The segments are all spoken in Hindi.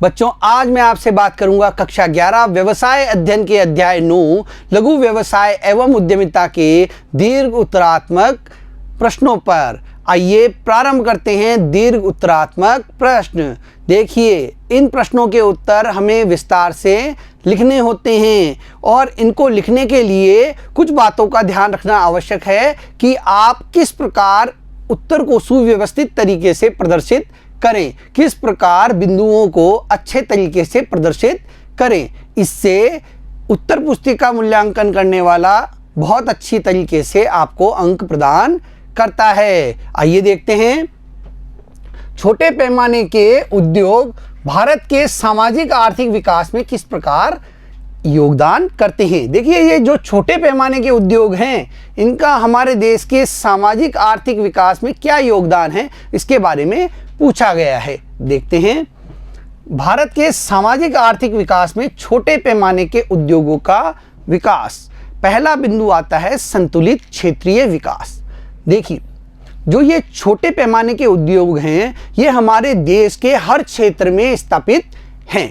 बच्चों, आज मैं आपसे बात करूंगा कक्षा 11 व्यवसाय अध्ययन के अध्याय 9 लघु व्यवसाय एवं उद्यमिता के दीर्घ उत्तरात्मक प्रश्नों पर। आइए प्रारंभ करते हैं दीर्घ उत्तरात्मक प्रश्न। देखिए, इन प्रश्नों के उत्तर हमें विस्तार से लिखने होते हैं और इनको लिखने के लिए कुछ बातों का ध्यान रखना आवश्यक है कि आप किस प्रकार उत्तर को सुव्यवस्थित तरीके से प्रदर्शित करें, किस प्रकार बिंदुओं को अच्छे तरीके से प्रदर्शित करें। इससे उत्तर पुस्तिका मूल्यांकन करने वाला बहुत अच्छी तरीके से आपको अंक प्रदान करता है। आइए देखते हैं, छोटे पैमाने के उद्योग भारत के सामाजिक आर्थिक विकास में किस प्रकार योगदान करते हैं। देखिए, ये जो छोटे पैमाने के उद्योग हैं, इनका हमारे देश के सामाजिक आर्थिक विकास में क्या योगदान है, इसके बारे में पूछा गया है। देखते हैं, भारत के सामाजिक आर्थिक विकास में छोटे पैमाने के उद्योगों का विकास। पहला बिंदु आता है संतुलित क्षेत्रीय विकास। देखिए, जो ये छोटे पैमाने के उद्योग हैं, ये हमारे देश के हर क्षेत्र में स्थापित हैं।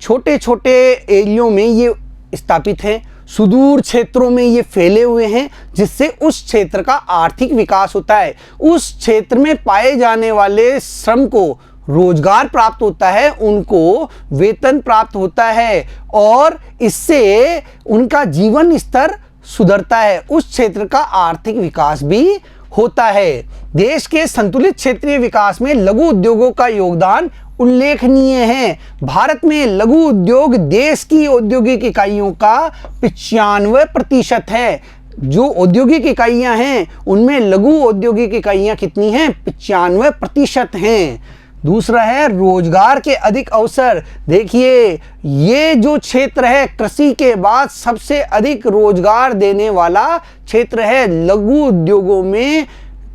छोटे छोटे एरियो में ये स्थापित हैं, सुदूर क्षेत्रों में ये फैले हुए हैं, जिससे उस क्षेत्र का आर्थिक विकास होता है। उस क्षेत्र में पाए जाने वाले श्रम को रोजगार प्राप्त होता है, उनको वेतन प्राप्त होता है और इससे उनका जीवन स्तर सुधरता है, उस क्षेत्र का आर्थिक विकास भी होता है। देश के संतुलित क्षेत्रीय विकास में लघु उद्योगों का योगदान उल्लेखनीय है। भारत में लघु उद्योग देश की औद्योगिक इकाइयों का 95% है। जो औद्योगिक इकाइयां हैं, उनमें लघु औद्योगिक इकाइयां कितनी हैं? 95% हैं। दूसरा है रोजगार के अधिक अवसर। देखिए, ये जो क्षेत्र है, कृषि के बाद सबसे अधिक रोजगार देने वाला क्षेत्र है। लघु उद्योगों में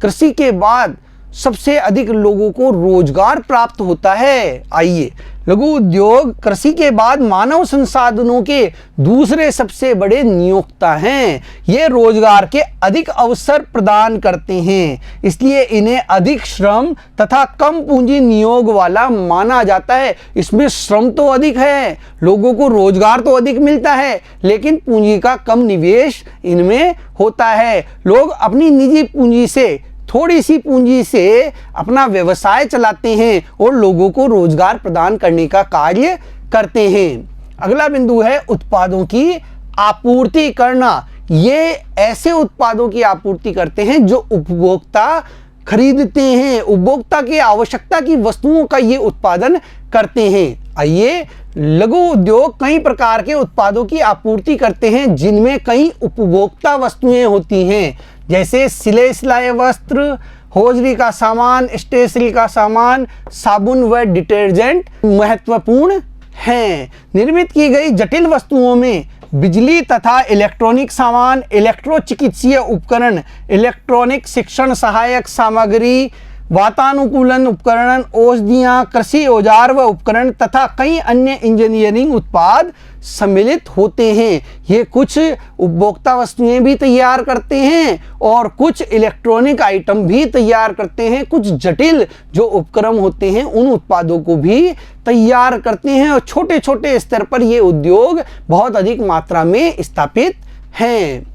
कृषि के बाद सबसे अधिक लोगों को रोजगार प्राप्त होता है। आइए, लघु उद्योग कृषि के बाद मानव संसाधनों के दूसरे सबसे बड़े नियोक्ता हैं। ये रोजगार के अधिक अवसर प्रदान करते हैं, इसलिए इन्हें अधिक श्रम तथा कम पूंजी नियोग वाला माना जाता है। इसमें श्रम तो अधिक है, लोगों को रोजगार तो अधिक मिलता है, लेकिन पूंजी का कम निवेश इनमें होता है। लोग अपनी निजी पूंजी से, थोड़ी सी पूंजी से अपना व्यवसाय चलाते हैं और लोगों को रोजगार प्रदान करने का कार्य करते हैं। अगला बिंदु है उत्पादों की आपूर्ति करना। ये ऐसे उत्पादों की आपूर्ति करते हैं जो उपभोक्ता खरीदते हैं, उपभोक्ता की आवश्यकता की वस्तुओं का ये उत्पादन करते हैं। आइए, लघु उद्योग कई प्रकार के उत्पादों की आपूर्ति करते हैं, जिनमें कई उपभोक्ता वस्तुएं होती हैं, जैसे सिले सिलाए वस्त्र, हौजरी का सामान, स्टेशनरी का सामान, साबुन व डिटर्जेंट महत्वपूर्ण हैं। निर्मित की गई जटिल वस्तुओं में बिजली तथा इलेक्ट्रॉनिक सामान, इलेक्ट्रो चिकित्सीय उपकरण, इलेक्ट्रॉनिक शिक्षण सहायक सामग्री, वातानुकूलन उपकरण, औषधियाँ, कृषि औजार व उपकरण तथा कई अन्य इंजीनियरिंग उत्पाद सम्मिलित होते हैं। ये कुछ उपभोक्ता वस्तुएं भी तैयार करते हैं और कुछ इलेक्ट्रॉनिक आइटम भी तैयार करते हैं। कुछ जटिल जो उपकरण होते हैं, उन उत्पादों को भी तैयार करते हैं और छोटे छोटे स्तर पर ये उद्योग बहुत अधिक मात्रा में स्थापित हैं।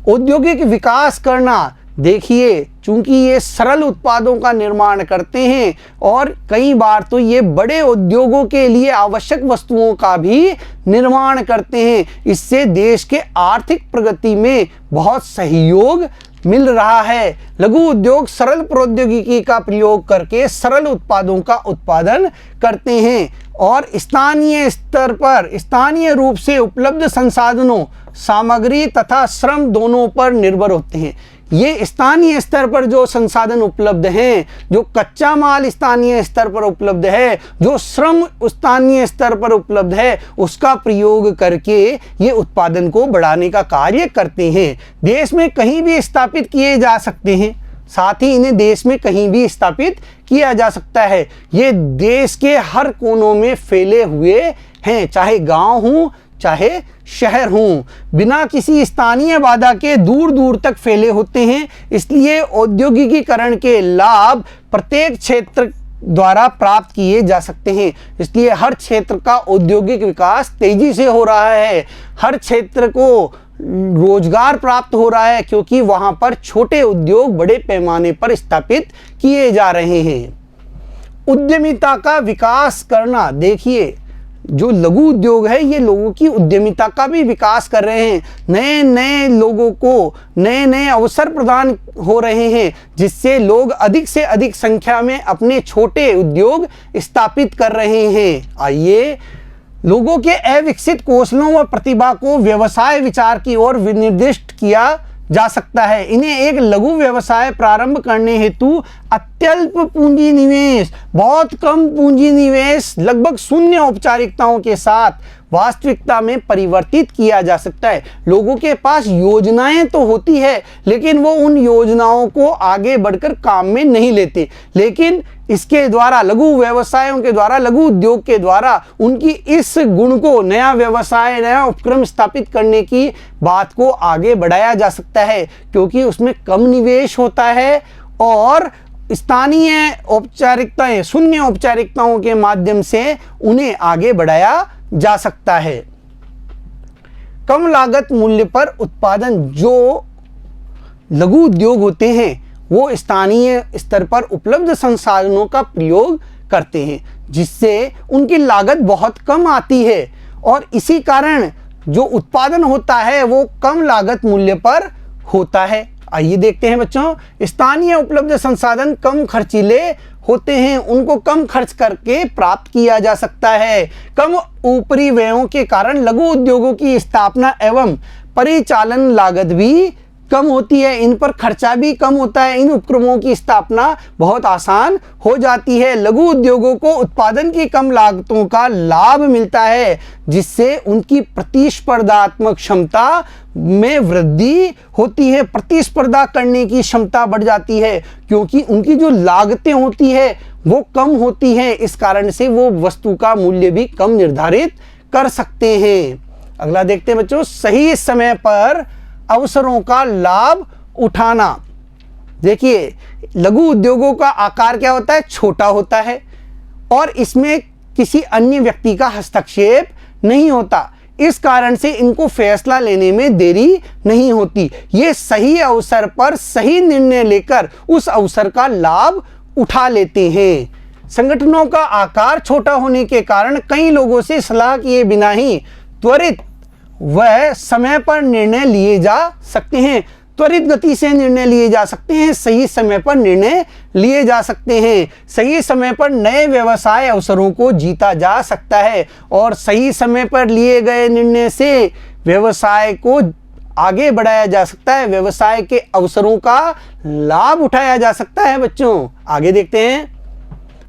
औद्योगिक विकास करना। देखिए, चूंकि ये सरल उत्पादों का निर्माण करते हैं और कई बार तो ये बड़े उद्योगों के लिए आवश्यक वस्तुओं का भी निर्माण करते हैं, इससे देश के आर्थिक प्रगति में बहुत सहयोग मिल रहा है। लघु उद्योग सरल प्रौद्योगिकी का प्रयोग करके सरल उत्पादों का उत्पादन करते हैं और स्थानीय स्तर पर स्थानीय रूप से उपलब्ध संसाधनों, सामग्री तथा श्रम दोनों पर निर्भर होते हैं। ये स्थानीय स्तर पर जो संसाधन उपलब्ध हैं, जो कच्चा माल स्थानीय स्तर पर उपलब्ध है, जो श्रम स्थानीय स्तर पर उपलब्ध है, उसका प्रयोग करके ये उत्पादन को बढ़ाने का कार्य करते हैं। देश में कहीं भी स्थापित किए जा सकते हैं, साथ ही इन्हें देश में कहीं भी स्थापित किया जा सकता है। ये देश के हर कोनों में फैले हुए हैं, चाहे गांव हो चाहे शहर हों, बिना किसी स्थानीय बाधा के दूर दूर तक फैले होते हैं। इसलिए औद्योगिकीकरण के लाभ प्रत्येक क्षेत्र द्वारा प्राप्त किए जा सकते हैं। इसलिए हर क्षेत्र का औद्योगिक विकास तेजी से हो रहा है, हर क्षेत्र को रोजगार प्राप्त हो रहा है, क्योंकि वहां पर छोटे उद्योग बड़े पैमाने पर स्थापित किए जा रहे हैं। उद्यमिता का विकास करना, देखिए जो लघु उद्योग है ये लोगों की उद्यमिता का भी विकास कर रहे हैं, नए नए लोगों को नए नए अवसर प्रदान हो रहे हैं, जिससे लोग अधिक से अधिक संख्या में अपने छोटे उद्योग स्थापित कर रहे हैं। आइए, लोगों के अविकसित कौशलों व प्रतिभा को व्यवसाय विचार की ओर विनिर्दिष्ट किया जा सकता है। इन्हें एक लघु व्यवसाय प्रारंभ करने हेतु अत्यल्प पूंजी निवेश, बहुत कम पूंजी निवेश, लगभग शून्य औपचारिकताओं के साथ वास्तविकता में परिवर्तित किया जा सकता है। लोगों के पास योजनाएं तो होती है, लेकिन वो उन योजनाओं को आगे बढ़कर काम में नहीं लेते। लेकिन इसके द्वारा, लघु व्यवसायों के द्वारा, लघु उद्योग के द्वारा उनकी इस गुण को, नया व्यवसाय, नया उपक्रम स्थापित करने की बात को आगे बढ़ाया जा सकता है, क्योंकि उसमें कम निवेश होता है और स्थानीय औपचारिकताएं, शून्य औपचारिकताओं के माध्यम से उन्हें आगे बढ़ाया जा सकता है। कम लागत मूल्य पर उत्पादन, जो लघु उद्योग होते हैं वो स्थानीय स्तर पर उपलब्ध संसाधनों का प्रयोग करते हैं, जिससे उनकी लागत बहुत कम आती है और इसी कारण जो उत्पादन होता है वो कम लागत मूल्य पर होता है। आइए देखते हैं बच्चों, स्थानीय उपलब्ध संसाधन कम खर्चीले होते हैं, उनको कम खर्च करके प्राप्त किया जा सकता है। कम ऊपरी व्ययों के कारण लघु उद्योगों की स्थापना एवं परिचालन लागत भी कम होती है, इन पर खर्चा भी कम होता है, इन उपक्रमों की स्थापना बहुत आसान हो जाती है। लघु उद्योगों को उत्पादन की कम लागतों का लाभ मिलता है, जिससे उनकी प्रतिस्पर्धात्मक क्षमता में वृद्धि होती है, प्रतिस्पर्धा करने की क्षमता बढ़ जाती है, क्योंकि उनकी जो लागतें होती है वो कम होती हैं। इस कारण से वो वस्तु का मूल्य भी कम निर्धारित कर सकते हैं। अगला देखते हैं बच्चों, सही समय पर अवसरों का लाभ उठाना। देखिए, लघु उद्योगों का आकार क्या होता है? छोटा होता है और इसमें किसी अन्य व्यक्ति का हस्तक्षेप नहीं होता। इस कारण से इनको फैसला लेने में देरी नहीं होती। ये सही अवसर पर सही निर्णय लेकर उस अवसर का लाभ उठा लेते हैं। संगठनों का आकार छोटा होने के कारण कई लोगों से सलाह किए बिना ही त्वरित वह समय पर निर्णय लिए जा सकते हैं, त्वरित गति से निर्णय लिए जा सकते हैं, सही समय पर निर्णय लिए जा सकते हैं। सही समय पर नए व्यवसाय अवसरों को जीता जा सकता है और सही समय पर लिए गए निर्णय से व्यवसाय को आगे बढ़ाया जा सकता है, व्यवसाय के अवसरों का लाभ उठाया जा सकता है। बच्चों आगे देखते हैं,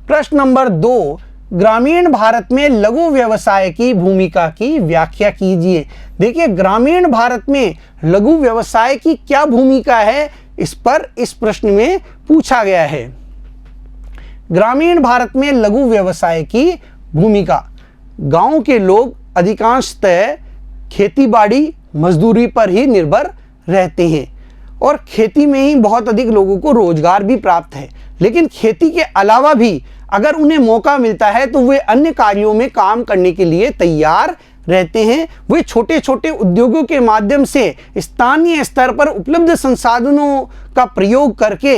प्रश्न नंबर 2, ग्रामीण भारत में लघु व्यवसाय की भूमिका की व्याख्या कीजिए। देखिए, ग्रामीण भारत में लघु व्यवसाय की क्या भूमिका है, इस पर इस प्रश्न में पूछा गया है। ग्रामीण भारत में लघु व्यवसाय की भूमिका, गांव के लोग अधिकांशतः खेतीबाड़ी मजदूरी पर ही निर्भर रहते हैं और खेती में ही बहुत अधिक लोगों को रोजगार भी प्राप्त है। लेकिन खेती के अलावा भी अगर उन्हें मौका मिलता है तो वे अन्य कार्यों में काम करने के लिए तैयार रहते हैं। वे छोटे छोटे उद्योगों के माध्यम से स्थानीय स्तर पर उपलब्ध संसाधनों का प्रयोग करके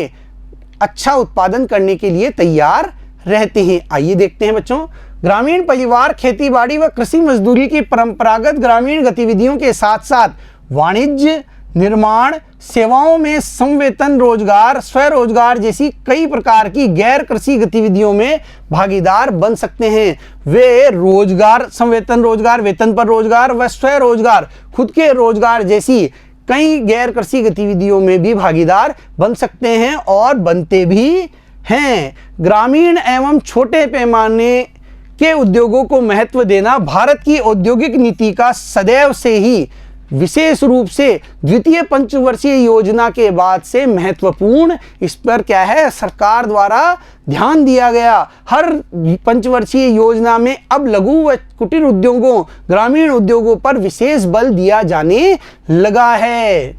अच्छा उत्पादन करने के लिए तैयार रहते हैं। आइए देखते हैं बच्चों, ग्रामीण परिवार खेतीबाड़ी व कृषि मजदूरी की परंपरागत ग्रामीण गतिविधियों के साथ साथ वाणिज्य, निर्माण, सेवाओं में समवेतन रोजगार, स्वरोजगार जैसी कई प्रकार की गैर कृषि गतिविधियों में भागीदार बन सकते हैं। वे रोजगार, समवेतन रोजगार, वेतन पर रोजगार व स्वरोजगार, खुद के रोजगार जैसी कई गैर कृषि गतिविधियों में भी भागीदार बन सकते हैं और बनते भी हैं। ग्रामीण एवं छोटे पैमाने के उद्योगों को महत्व देना भारत की औद्योगिक नीति का सदैव से ही, विशेष रूप से द्वितीय पंचवर्षीय योजना के बाद से महत्वपूर्ण, इस पर क्या है, सरकार द्वारा ध्यान दिया गया। हर पंचवर्षीय योजना में अब लघु व कुटीर उद्योगों, ग्रामीण उद्योगों पर विशेष बल दिया जाने लगा है।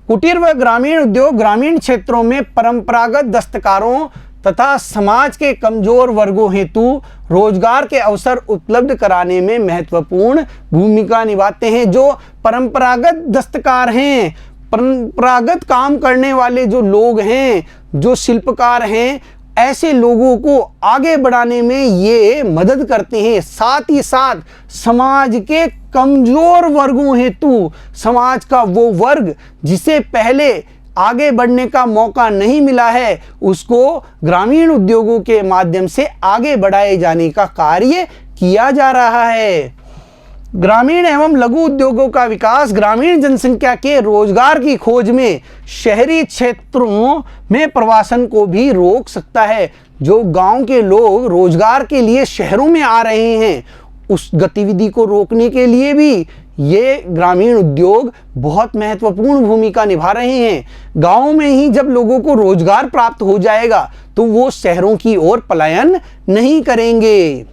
कुटीर व ग्रामीण उद्योग ग्रामीण क्षेत्रों में परंपरागत दस्तकारों तथा समाज के कमजोर वर्गों हेतु रोजगार के अवसर उपलब्ध कराने में महत्वपूर्ण भूमिका निभाते हैं। जो परंपरागत दस्तकार हैं, परंपरागत काम करने वाले जो लोग हैं, जो शिल्पकार हैं, ऐसे लोगों को आगे बढ़ाने में ये मदद करते हैं। साथ ही साथ समाज के कमजोर वर्गों हेतु, समाज का वो वर्ग जिसे पहले आगे बढ़ने का मौका नहीं मिला है, उसको ग्रामीण उद्योगों के माध्यम से आगे बढ़ाए जाने का कार्य किया जा रहा है। ग्रामीण एवं लघु उद्योगों का विकास ग्रामीण जनसंख्या के रोजगार की खोज में शहरी क्षेत्रों में प्रवासन को भी रोक सकता है। जो गांव के लोग रोजगार के लिए शहरों में आ रहे हैं, उस गतिविधि को रोकने के लिए भी ये ग्रामीण उद्योग बहुत महत्वपूर्ण भूमिका निभा रहे हैं। गांव में ही जब लोगों को रोजगार प्राप्त हो जाएगा तो वो शहरों की ओर पलायन नहीं करेंगे।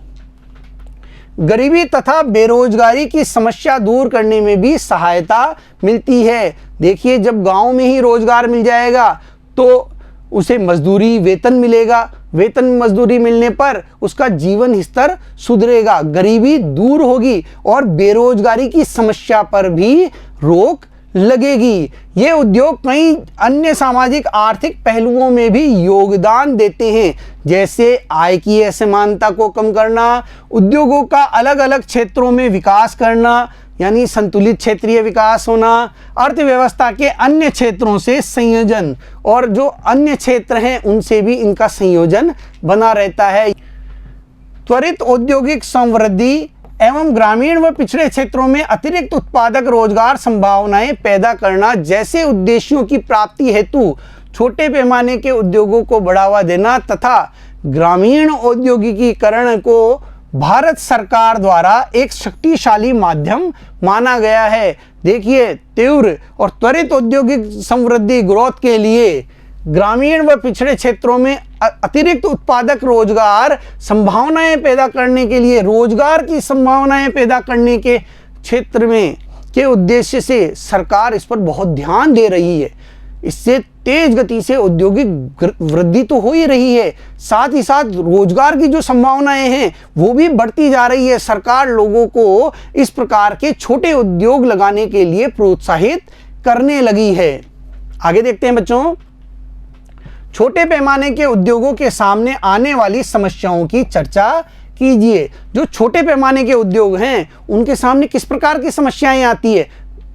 गरीबी तथा बेरोजगारी की समस्या दूर करने में भी सहायता मिलती है। देखिए, जब गांव में ही रोजगार मिल जाएगा तो उसे मजदूरी वेतन मिलेगा, वेतन मजदूरी मिलने पर उसका जीवन स्तर सुधरेगा, गरीबी दूर होगी और बेरोजगारी की समस्या पर भी रोक लगेगी। ये उद्योग कई अन्य सामाजिक आर्थिक पहलुओं में भी योगदान देते हैं, जैसे आय की असमानता को कम करना, उद्योगों का अलग अलग क्षेत्रों में विकास करना, यानी संतुलित क्षेत्रीय विकास होना, अर्थव्यवस्था के अन्य क्षेत्रों से संयोजन, और जो अन्य क्षेत्र हैं उनसे भी इनका संयोजन बना रहता है। त्वरित औद्योगिक समृद्धि एवं ग्रामीण व पिछड़े क्षेत्रों में अतिरिक्त उत्पादक रोजगार संभावनाएं पैदा करना जैसे उद्देश्यों की प्राप्ति हेतु छोटे पैमाने के उद्योगों को बढ़ावा देना तथा ग्रामीण औद्योगिकीकरण को भारत सरकार द्वारा एक शक्तिशाली माध्यम माना गया है। देखिए, तीव्र और त्वरित औद्योगिक समृद्धि ग्रोथ के लिए ग्रामीण व पिछड़े क्षेत्रों में अतिरिक्त उत्पादक रोजगार संभावनाएं पैदा करने के लिए, रोजगार की संभावनाएं पैदा करने के क्षेत्र में के उद्देश्य से सरकार इस पर बहुत ध्यान दे रही है। इससे तेज गति से औद्योगिक वृद्धि तो हो ही रही है, साथ ही साथ रोजगार की जो संभावनाएं हैं वो भी बढ़ती जा रही है। सरकार लोगों को इस प्रकार के छोटे उद्योग लगाने के लिए प्रोत्साहित करने लगी है। आगे देखते हैं बच्चों, छोटे पैमाने के उद्योगों के सामने आने वाली समस्याओं की चर्चा कीजिए। जो छोटे पैमाने के उद्योग हैं उनके सामने किस प्रकार की समस्याएं आती है?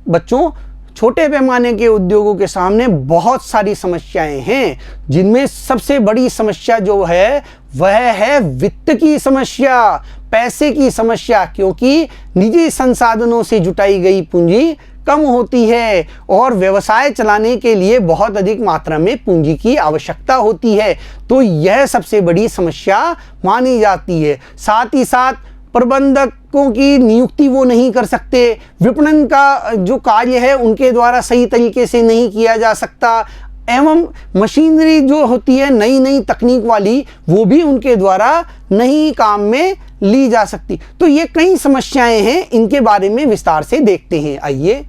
बच्चों, छोटे पैमाने के उद्योगों के सामने बहुत सारी समस्याएं हैं, जिनमें सबसे बड़ी समस्या जो है वह है वित्त की समस्या, पैसे की समस्या, क्योंकि निजी संसाधनों से जुटाई गई पूंजी कम होती है और व्यवसाय चलाने के लिए बहुत अधिक मात्रा में पूंजी की आवश्यकता होती है। तो यह सबसे बड़ी समस्या मानी जाती है। साथ ही साथ प्रबंधकों की नियुक्ति वो नहीं कर सकते, विपणन का जो कार्य है उनके द्वारा सही तरीके से नहीं किया जा सकता, एवं मशीनरी जो होती है नई नई तकनीक वाली वो भी उनके द्वारा नहीं काम में ली जा सकती। तो ये कई समस्याएं हैं, इनके बारे में विस्तार से देखते हैं। आइए,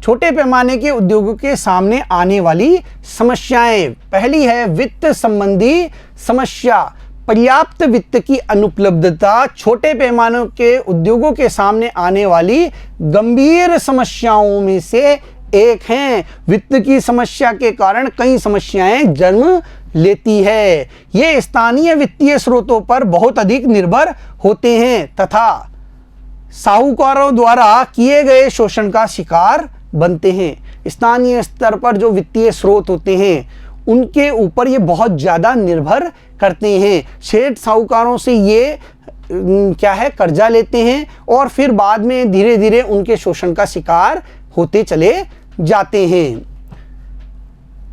छोटे पैमाने के उद्योगों के सामने आने वाली समस्याएं। पहली है वित्त संबंधी समस्या। पर्याप्त वित्त की अनुपलब्धता छोटे पैमाने के उद्योगों के सामने आने वाली गंभीर समस्याओं में से एक है। वित्त की समस्या के कारण कई समस्याएं जन्म लेती है। ये स्थानीय वित्तीय स्रोतों पर बहुत अधिक निर्भर होते हैं तथा साहूकारों द्वारा किए गए शोषण का शिकार बनते हैं। स्थानीय स्तर पर जो वित्तीय स्रोत होते हैं उनके ऊपर ये बहुत ज़्यादा निर्भर करते हैं। सेठ साहूकारों से ये क्या है कर्जा लेते हैं और फिर बाद में धीरे धीरे उनके शोषण का शिकार होते चले जाते हैं।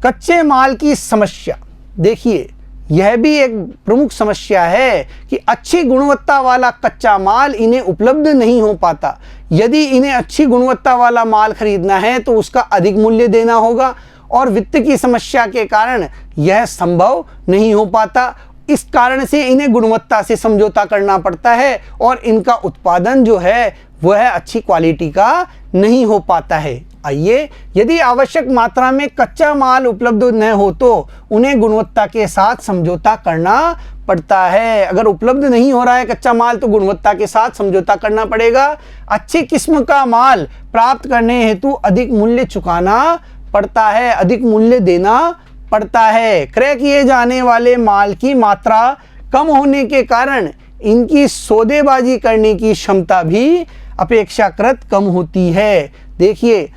कच्चे माल की समस्या, देखिए यह भी एक प्रमुख समस्या है कि अच्छी गुणवत्ता वाला कच्चा माल इन्हें उपलब्ध नहीं हो पाता। यदि इन्हें अच्छी गुणवत्ता वाला माल खरीदना है तो उसका अधिक मूल्य देना होगा और वित्त की समस्या के कारण यह संभव नहीं हो पाता। इस कारण से इन्हें गुणवत्ता से समझौता करना पड़ता है और इनका उत्पादन जो है वह अच्छी क्वालिटी का नहीं हो पाता है। आइए, यदि आवश्यक मात्रा में कच्चा माल उपलब्ध न हो तो उन्हें गुणवत्ता के साथ समझौता करना पड़ता है। अगर उपलब्ध नहीं हो रहा है कच्चा माल तो गुणवत्ता के साथ समझौता करना पड़ेगा। अच्छी किस्म का माल प्राप्त करने हेतु अधिक मूल्य चुकाना पड़ता है, अधिक मूल्य देना पड़ता है। क्रय किए जाने वाले माल की मात्रा कम होने के कारण इनकी सौदेबाजी करने की क्षमता भी अपेक्षाकृत कम होती है। देखिए,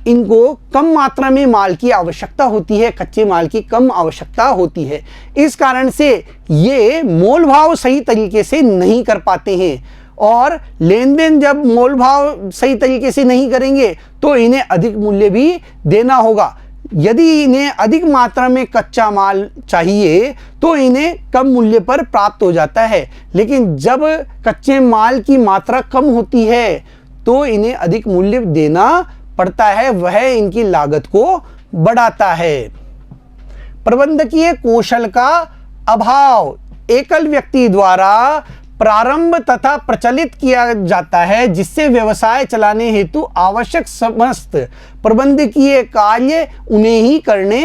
इनको कम मात्रा में माल की आवश्यकता होती है, कच्चे माल की कम आवश्यकता होती है। इस कारण से ये मोल भाव सही तरीके से नहीं कर पाते हैं, और लेन देन जब मोल भाव सही तरीके से नहीं करेंगे तो इन्हें अधिक मूल्य भी देना होगा। यदि इन्हें अधिक मात्रा में कच्चा माल चाहिए तो इन्हें कम मूल्य पर प्राप्त हो जाता है, लेकिन जब कच्चे माल की मात्रा कम होती है तो इन्हें अधिक मूल्य देना पड़ता है, वह इनकी लागत को बढ़ाता है। प्रबंधकीय कौशल का अभाव एकल व्यक्ति द्वारा प्रारंभ तथा प्रचलित किया जाता है, जिससे व्यवसाय चलाने हेतु आवश्यक समस्त प्रबंधकीय कार्य उन्हें ही करने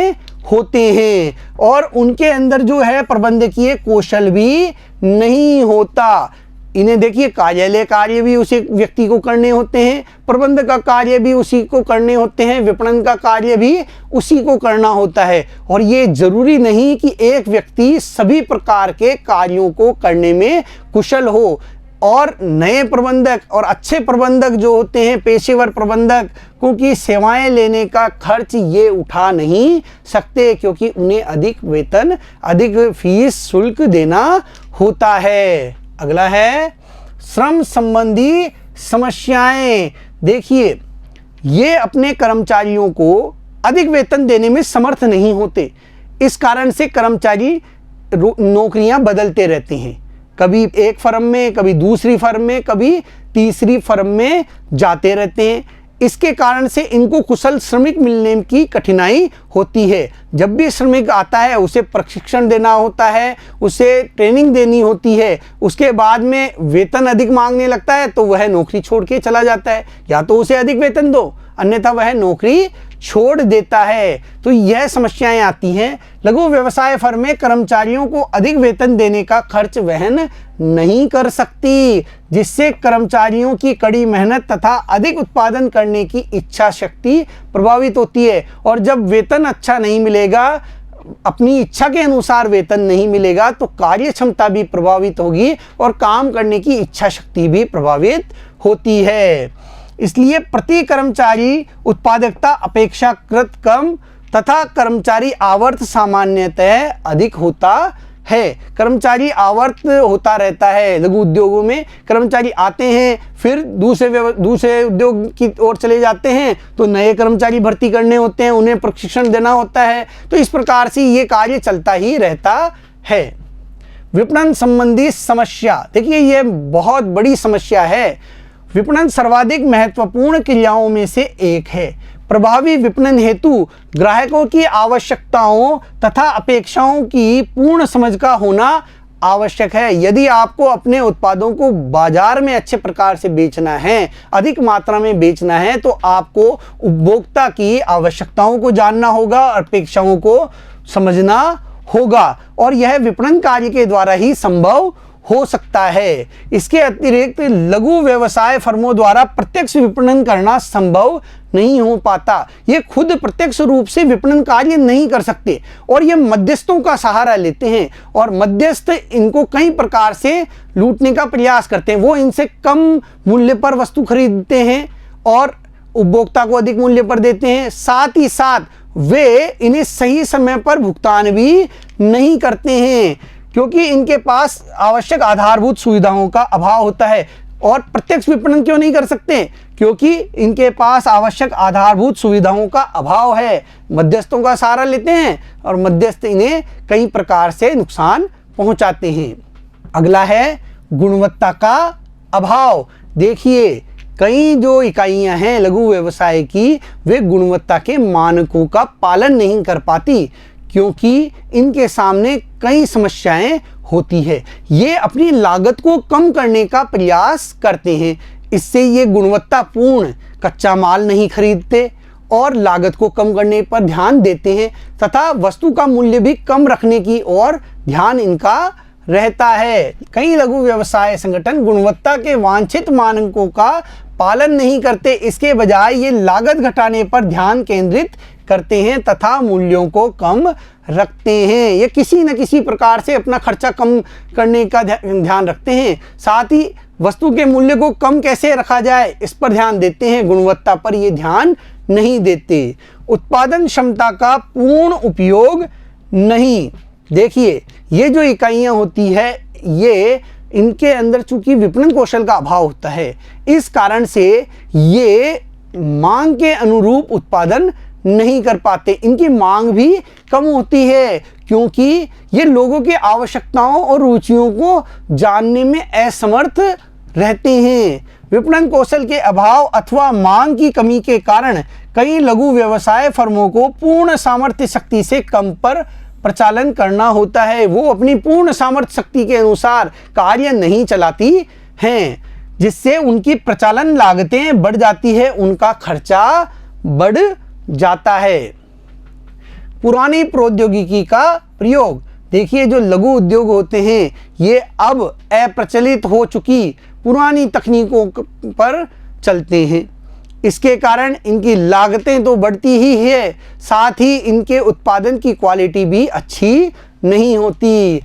होते हैं, और उनके अंदर जो है प्रबंधकीय कौशल भी नहीं होता। इन्हें देखिए, कार्यालय कार्य भी उसी व्यक्ति को करने होते हैं, प्रबंधक का कार्य भी उसी को करने होते हैं, विपणन का कार्य भी उसी को करना होता है। और ये जरूरी नहीं कि एक व्यक्ति सभी प्रकार के कार्यों को करने में कुशल हो, और नए प्रबंधक और अच्छे प्रबंधक जो होते हैं, पेशेवर प्रबंधक, क्योंकि सेवाएं लेने का खर्च ये उठा नहीं सकते, क्योंकि उन्हें अधिक वेतन, अधिक फीस शुल्क देना होता है। अगला है श्रम संबंधी समस्याएं। देखिए, ये अपने कर्मचारियों को अधिक वेतन देने में समर्थ नहीं होते। इस कारण से कर्मचारी नौकरियां बदलते रहते हैं, कभी एक फर्म में, कभी दूसरी फर्म में, कभी तीसरी फर्म में जाते रहते हैं। इसके कारण से इनको कुशल श्रमिक मिलने की कठिनाई होती है। जब भी श्रमिक आता है उसे प्रशिक्षण देना होता है, उसे ट्रेनिंग देनी होती है, उसके बाद में वेतन अधिक मांगने लगता है तो वह नौकरी छोड़ के चला जाता है। या तो उसे अधिक वेतन दो, अन्यथा वह नौकरी छोड़ देता है। तो यह समस्याएं आती हैं। लघु व्यवसाय फर्म में कर्मचारियों को अधिक वेतन देने का खर्च वहन नहीं कर सकती, जिससे कर्मचारियों की कड़ी मेहनत तथा अधिक उत्पादन करने की इच्छा शक्ति प्रभावित होती है। और जब वेतन अच्छा नहीं मिलेगा, अपनी इच्छा के अनुसार वेतन नहीं मिलेगा, तो कार्य क्षमता भी प्रभावित होगी और काम करने की इच्छा शक्ति भी प्रभावित होती है। इसलिए प्रति कर्मचारी उत्पादकता अपेक्षाकृत कम तथा कर्मचारी आवर्त सामान्यतः अधिक होता है। कर्मचारी आवर्त होता रहता है। लघु उद्योगों में कर्मचारी आते हैं, फिर दूसरे उद्योग की ओर चले जाते हैं, तो नए कर्मचारी भर्ती करने होते हैं, उन्हें प्रशिक्षण देना होता है। तो इस प्रकार से ये कार्य चलता ही रहता है। विपणन संबंधी समस्या, देखिए ये बहुत बड़ी समस्या है। विपणन सर्वाधिक महत्वपूर्ण क्रियाओं में से एक है। प्रभावी विपणन हेतु ग्राहकों की आवश्यकताओं तथा अपेक्षाओं की पूर्ण समझ का होना आवश्यक है। यदि आपको अपने उत्पादों को बाजार में अच्छे प्रकार से बेचना है, अधिक मात्रा में बेचना है, तो आपको उपभोक्ता की आवश्यकताओं को जानना होगा, अपेक्षाओं को समझना होगा, और यह विपणन कार्य के द्वारा ही संभव हो सकता है। इसके अतिरिक्त लघु व्यवसाय फर्मों द्वारा प्रत्यक्ष विपणन करना संभव नहीं हो पाता। ये खुद प्रत्यक्ष रूप से विपणन कार्य नहीं कर सकते और ये मध्यस्थों का सहारा लेते हैं, और मध्यस्थ इनको कई प्रकार से लूटने का प्रयास करते हैं। वो इनसे कम मूल्य पर वस्तु खरीदते हैं और उपभोक्ता को अधिक मूल्य पर देते हैं। साथ ही साथ वे इन्हें सही समय पर भुगतान भी नहीं करते हैं, क्योंकि इनके पास आवश्यक आधारभूत सुविधाओं का अभाव होता है। और प्रत्यक्ष विपणन क्यों नहीं कर सकते? क्योंकि इनके पास आवश्यक आधारभूत सुविधाओं का अभाव है। मध्यस्थों का सहारा लेते हैं और मध्यस्थ इन्हें कई प्रकार से नुकसान पहुंचाते हैं। अगला है गुणवत्ता का अभाव। देखिए, कई जो इकाइयां हैं लघु व्यवसाय की, वे गुणवत्ता के मानकों का पालन नहीं कर पाती, क्योंकि इनके सामने कई समस्याएं होती है। ये अपनी लागत को कम करने का प्रयास करते हैं, इससे ये गुणवत्तापूर्ण कच्चा माल नहीं खरीदते और लागत को कम करने पर ध्यान देते हैं तथा वस्तु का मूल्य भी कम रखने की ओर ध्यान इनका रहता है। कई लघु व्यवसाय संगठन गुणवत्ता के वांछित मानकों का पालन नहीं करते, इसके बजाय ये लागत घटाने पर ध्यान केंद्रित करते हैं तथा मूल्यों को कम रखते हैं। ये किसी न किसी प्रकार से अपना खर्चा कम करने का ध्यान रखते हैं, साथ ही वस्तु के मूल्य को कम कैसे रखा जाए इस पर ध्यान देते हैं, गुणवत्ता पर ये ध्यान नहीं देते। उत्पादन क्षमता का पूर्ण उपयोग नहीं। देखिए, ये जो इकाइयाँ होती है, ये इनके अंदर चूंकि विपणन कौशल का अभाव होता है, इस कारण से ये मांग के अनुरूप उत्पादन नहीं कर पाते। इनकी मांग भी कम होती है क्योंकि ये लोगों की आवश्यकताओं और रुचियों को जानने में असमर्थ रहते हैं। विपणन कौशल के अभाव अथवा मांग की कमी के कारण कई लघु व्यवसाय फर्मों को पूर्ण सामर्थ्य शक्ति से कम पर प्रचालन करना होता है। वो अपनी पूर्ण सामर्थ्य शक्ति के अनुसार कार्य नहीं चलाती हैं, जिससे उनकी प्रचालन लागतें बढ़ जाती है, उनका खर्चा बढ़ जाता है। पुरानी प्रौद्योगिकी का प्रयोग। देखिए, जो लघु उद्योग होते हैं ये अब अप्रचलित हो चुकी पुरानी तकनीकों पर चलते हैं। इसके कारण इनकी लागतें तो बढ़ती ही है, साथ ही इनके उत्पादन की क्वालिटी भी अच्छी नहीं होती।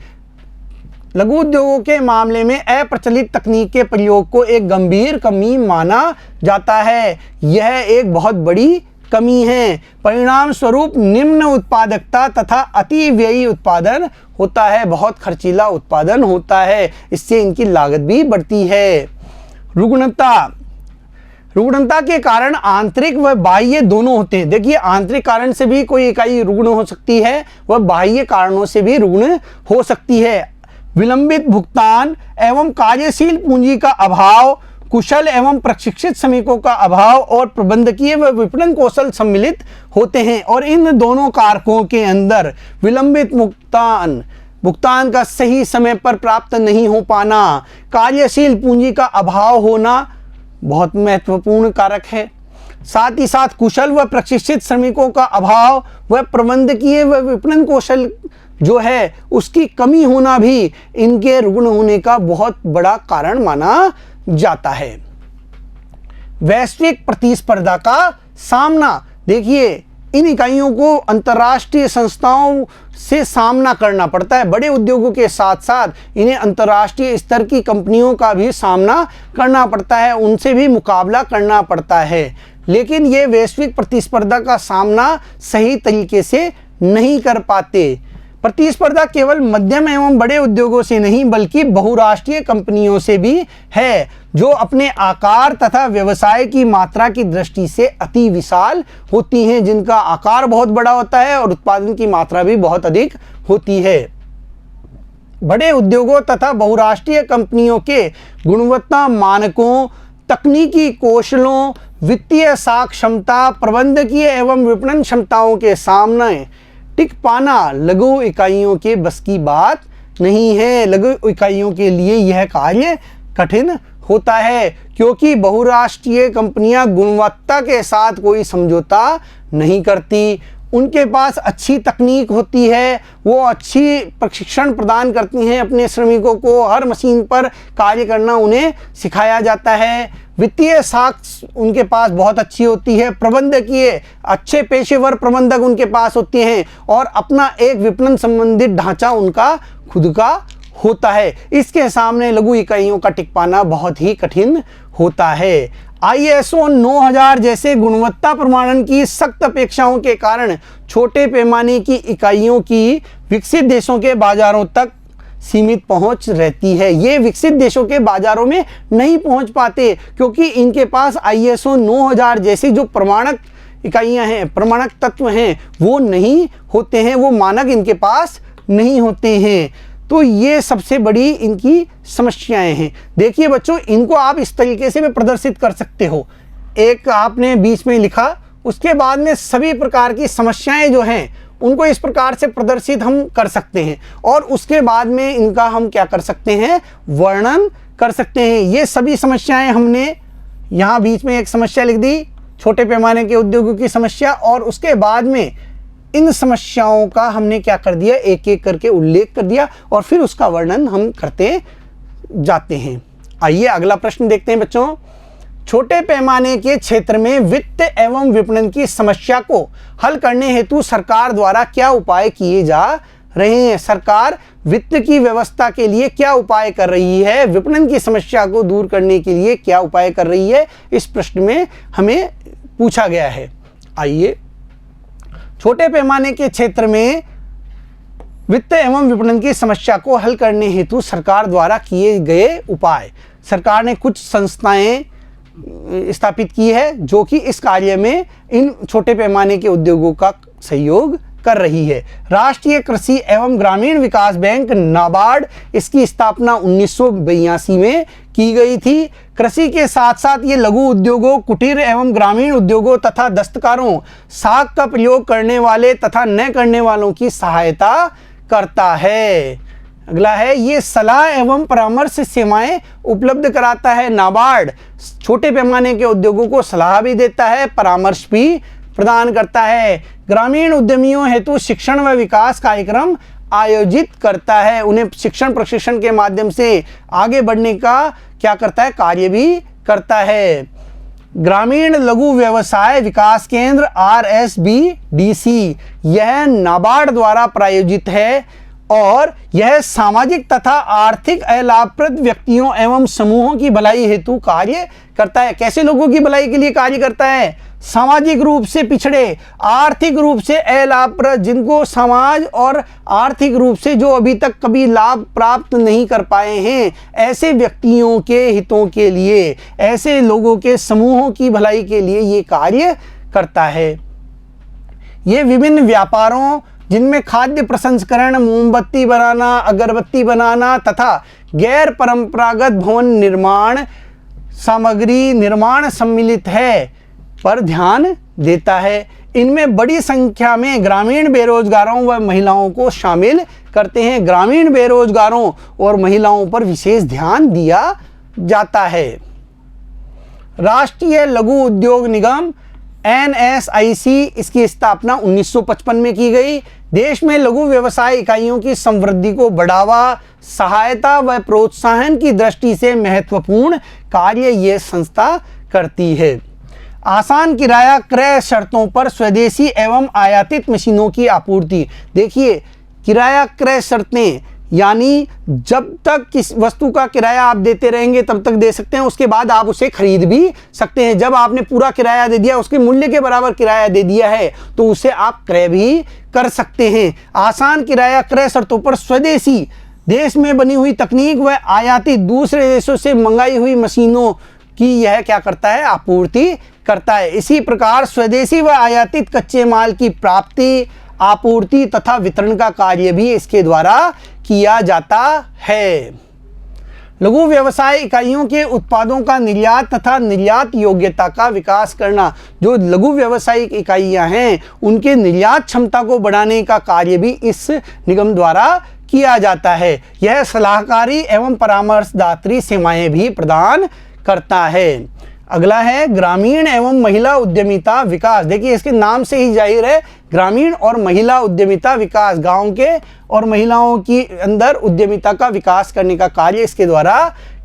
लघु उद्योगों के मामले में अप्रचलित तकनीक के प्रयोग को एक गंभीर कमी माना जाता है। यह एक बहुत बड़ी कमी है। परिणाम स्वरूप निम्न उत्पादकता तथा अति व्ययी उत्पादन होता है, बहुत खर्चीला उत्पादन होता है, इससे इनकी लागत भी बढ़ती है। रुग्णता के कारण आंतरिक व बाह्य दोनों होते हैं। देखिए, आंतरिक कारण से भी कोई इकाई रुग्ण हो सकती है, वह बाह्य कारणों से भी रुग्ण हो सकती है। विलंबित भुगतान एवं कार्यशील पूंजी का अभाव, कुशल एवं प्रशिक्षित श्रमिकों का अभाव और प्रबंधकीय व विपणन कौशल सम्मिलित होते हैं। और इन दोनों कारकों के अंदर विलंबित भुगतान का सही समय पर प्राप्त नहीं हो पाना, कार्यशील पूंजी का अभाव होना बहुत महत्वपूर्ण कारक है। साथ ही साथ कुशल व प्रशिक्षित श्रमिकों का अभाव व प्रबंधकीय व विपणन कौशल जो है उसकी कमी होना भी इनके रुग्ण होने का बहुत बड़ा कारण माना जाता है। वैश्विक प्रतिस्पर्धा का सामना। देखिए, इन इकाइयों को अंतर्राष्ट्रीय संस्थाओं से सामना करना पड़ता है। बड़े उद्योगों के साथ साथ इन्हें अंतर्राष्ट्रीय स्तर की कंपनियों का भी सामना करना पड़ता है, उनसे भी मुकाबला करना पड़ता है। लेकिन ये वैश्विक प्रतिस्पर्धा का सामना सही तरीके से नहीं कर पाते। प्रतिस्पर्धा केवल मध्यम एवं बड़े उद्योगों से नहीं बल्कि बहुराष्ट्रीय कंपनियों से भी है, जो अपने आकार तथा व्यवसाय की मात्रा की दृष्टि से अति विशाल होती हैं, जिनका आकार बहुत बड़ा होता है और उत्पादन की मात्रा भी बहुत अधिक होती है। बड़े उद्योगों तथा बहुराष्ट्रीय कंपनियों के गुणवत्ता मानकों, तकनीकी कौशलों, वित्तीय साक्षमता, प्रबंधकीय एवं विपणन क्षमताओं के सामने टिक पाना लघु इकाइयों के बस की बात नहीं है। लघु इकाइयों के लिए यह कार्य कठिन होता है क्योंकि बहुराष्ट्रीय कंपनियां गुणवत्ता के साथ कोई समझौता नहीं करती। उनके पास अच्छी तकनीक होती है, वो अच्छी प्रशिक्षण प्रदान करती हैं अपने श्रमिकों को, हर मशीन पर कार्य करना उन्हें सिखाया जाता है। वित्तीय साक्ष्य उनके पास बहुत अच्छी होती है, प्रबंधकीय अच्छे पेशेवर प्रबंधक उनके पास होते हैं और अपना एक विपणन संबंधित ढांचा उनका खुद का होता है। इसके सामने लघु इकाइयों का टिक पाना बहुत ही कठिन होता है। ISO 9000 जैसे गुणवत्ता प्रमाणन की सख्त अपेक्षाओं के कारण छोटे पैमाने की इकाइयों की विकसित देशों के बाजारों तक सीमित पहुंच रहती है। ये विकसित देशों के बाजारों में नहीं पहुंच पाते क्योंकि इनके पास ISO 9000 जैसी जो प्रमाणक इकाइयां हैं, प्रमाणक तत्व हैं, वो नहीं होते हैं, वो मानक इनके पास नहीं होते हैं। तो ये सबसे बड़ी इनकी समस्याएं हैं। देखिए बच्चों, इनको आप इस तरीके से भी प्रदर्शित कर सकते हो। एक आपने बीच में लिखा, उसके बाद में सभी प्रकार की समस्याएं जो हैं उनको इस प्रकार से प्रदर्शित हम कर सकते हैं और उसके बाद में इनका हम क्या कर सकते हैं, वर्णन कर सकते हैं। ये सभी समस्याएं हमने यहाँ बीच में एक समस्या लिख दी, छोटे पैमाने के उद्योगों की समस्या, और उसके बाद में इन समस्याओं का हमने क्या कर दिया, एक एक करके उल्लेख कर दिया और फिर उसका वर्णन हम करते जाते हैं। आइए अगला प्रश्न देखते हैं बच्चों। छोटे पैमाने के क्षेत्र में वित्त एवं विपणन की समस्या को हल करने हेतु सरकार द्वारा क्या उपाय किए जा रहे हैं? सरकार वित्त की व्यवस्था के लिए क्या उपाय कर रही है, विपणन की समस्या को दूर करने के लिए क्या उपाय कर रही है, इस प्रश्न में हमें पूछा गया है। आइए, छोटे पैमाने के क्षेत्र में वित्त एवं विपणन की समस्या को हल करने हेतु सरकार द्वारा किए गए उपाय। सरकार ने कुछ संस्थाएं स्थापित की है जो कि इस कार्य में इन छोटे पैमाने के उद्योगों का सहयोग कर रही है। राष्ट्रीय कृषि एवं ग्रामीण विकास बैंक नाबार्ड, इसकी स्थापना 1982 में की गई थी। कृषि के साथ साथ ये लघु उद्योगों, कुटीर एवं ग्रामीण उद्योगों तथा दस्तकारों, साख का प्रयोग करने वाले तथा न करने वालों की सहायता करता है। अगला है, ये सलाह एवं परामर्श सेवाएं उपलब्ध कराता है। नाबार्ड छोटे पैमाने के उद्योगों को सलाह भी देता है, परामर्श भी प्रदान करता है। ग्रामीण उद्यमियों हेतु शिक्षण व विकास कार्यक्रम आयोजित करता है, उन्हें शिक्षण प्रशिक्षण के माध्यम से आगे बढ़ने का क्या करता है, कार्य भी करता है। ग्रामीण लघु व्यवसाय विकास केंद्र RSBDC, यह नाबार्ड द्वारा प्रायोजित है और यह सामाजिक तथा आर्थिक अलाभप्रद व्यक्तियों एवं समूहों की भलाई हेतु कार्य करता है। कैसे लोगों की भलाई के लिए कार्य करता है? सामाजिक रूप से पिछड़े, आर्थिक रूप से अलाभप्रद, जिनको समाज और आर्थिक रूप से जो अभी तक कभी लाभ प्राप्त नहीं कर पाए हैं, ऐसे व्यक्तियों के हितों के लिए, ऐसे लोगों के समूहों की भलाई के लिए ये कार्य करता है। ये विभिन्न व्यापारों जिनमें खाद्य प्रसंस्करण, मोमबत्ती बनाना, अगरबत्ती बनाना तथा गैर परंपरागत भवन निर्माण सामग्री निर्माण सम्मिलित है पर ध्यान देता है। इनमें बड़ी संख्या में ग्रामीण बेरोजगारों व महिलाओं को शामिल करते हैं। ग्रामीण बेरोजगारों और महिलाओं पर विशेष ध्यान दिया जाता है। राष्ट्रीय लघु उद्योग निगम NSIC, इसकी स्थापना 1955 में की गई। देश में लघु व्यवसाय इकाइयों की समृद्धि को बढ़ावा, सहायता व प्रोत्साहन की दृष्टि से महत्वपूर्ण कार्य ये संस्था करती है। आसान किराया क्रय शर्तों पर स्वदेशी एवं आयातित मशीनों की आपूर्ति। देखिए, किराया क्रय शर्तें यानी जब तक किस वस्तु का किराया आप देते रहेंगे तब तक दे सकते हैं, उसके बाद आप उसे खरीद भी सकते हैं। जब आपने पूरा किराया दे दिया, उसके मूल्य के बराबर किराया दे दिया है, तो उसे आप क्रय भी कर सकते हैं। आसान किराया क्रय शर्तों पर स्वदेशी, देश में बनी हुई तकनीक व आयातित दूसरे देशों से मंगाई हुई मशीनों की यह क्या करता है, आपूर्ति करता है। इसी प्रकार स्वदेशी व आयातित कच्चे माल की प्राप्ति, आपूर्ति तथा वितरण का कार्य भी इसके द्वारा किया जाता है। लघु व्यवसाय इकाइयों के उत्पादों का निर्यात तथा निर्यात योग्यता का विकास करना। जो लघु व्यावसायिक इकाइयां हैं, उनके निर्यात क्षमता को बढ़ाने का कार्य भी इस निगम द्वारा किया जाता है। यह सलाहकारी एवं परामर्शदात्री सेवाएं भी प्रदान करता है। अगला है ग्रामीण एवं महिला उद्यमिता विकास। देखिए, इसके नाम से ही जाहिर है, ग्रामीण और महिला उद्यमिता विकास, गांव के और महिलाओं की अंदर उद्यमिता का विकास करने का कार्य इसके द्वारा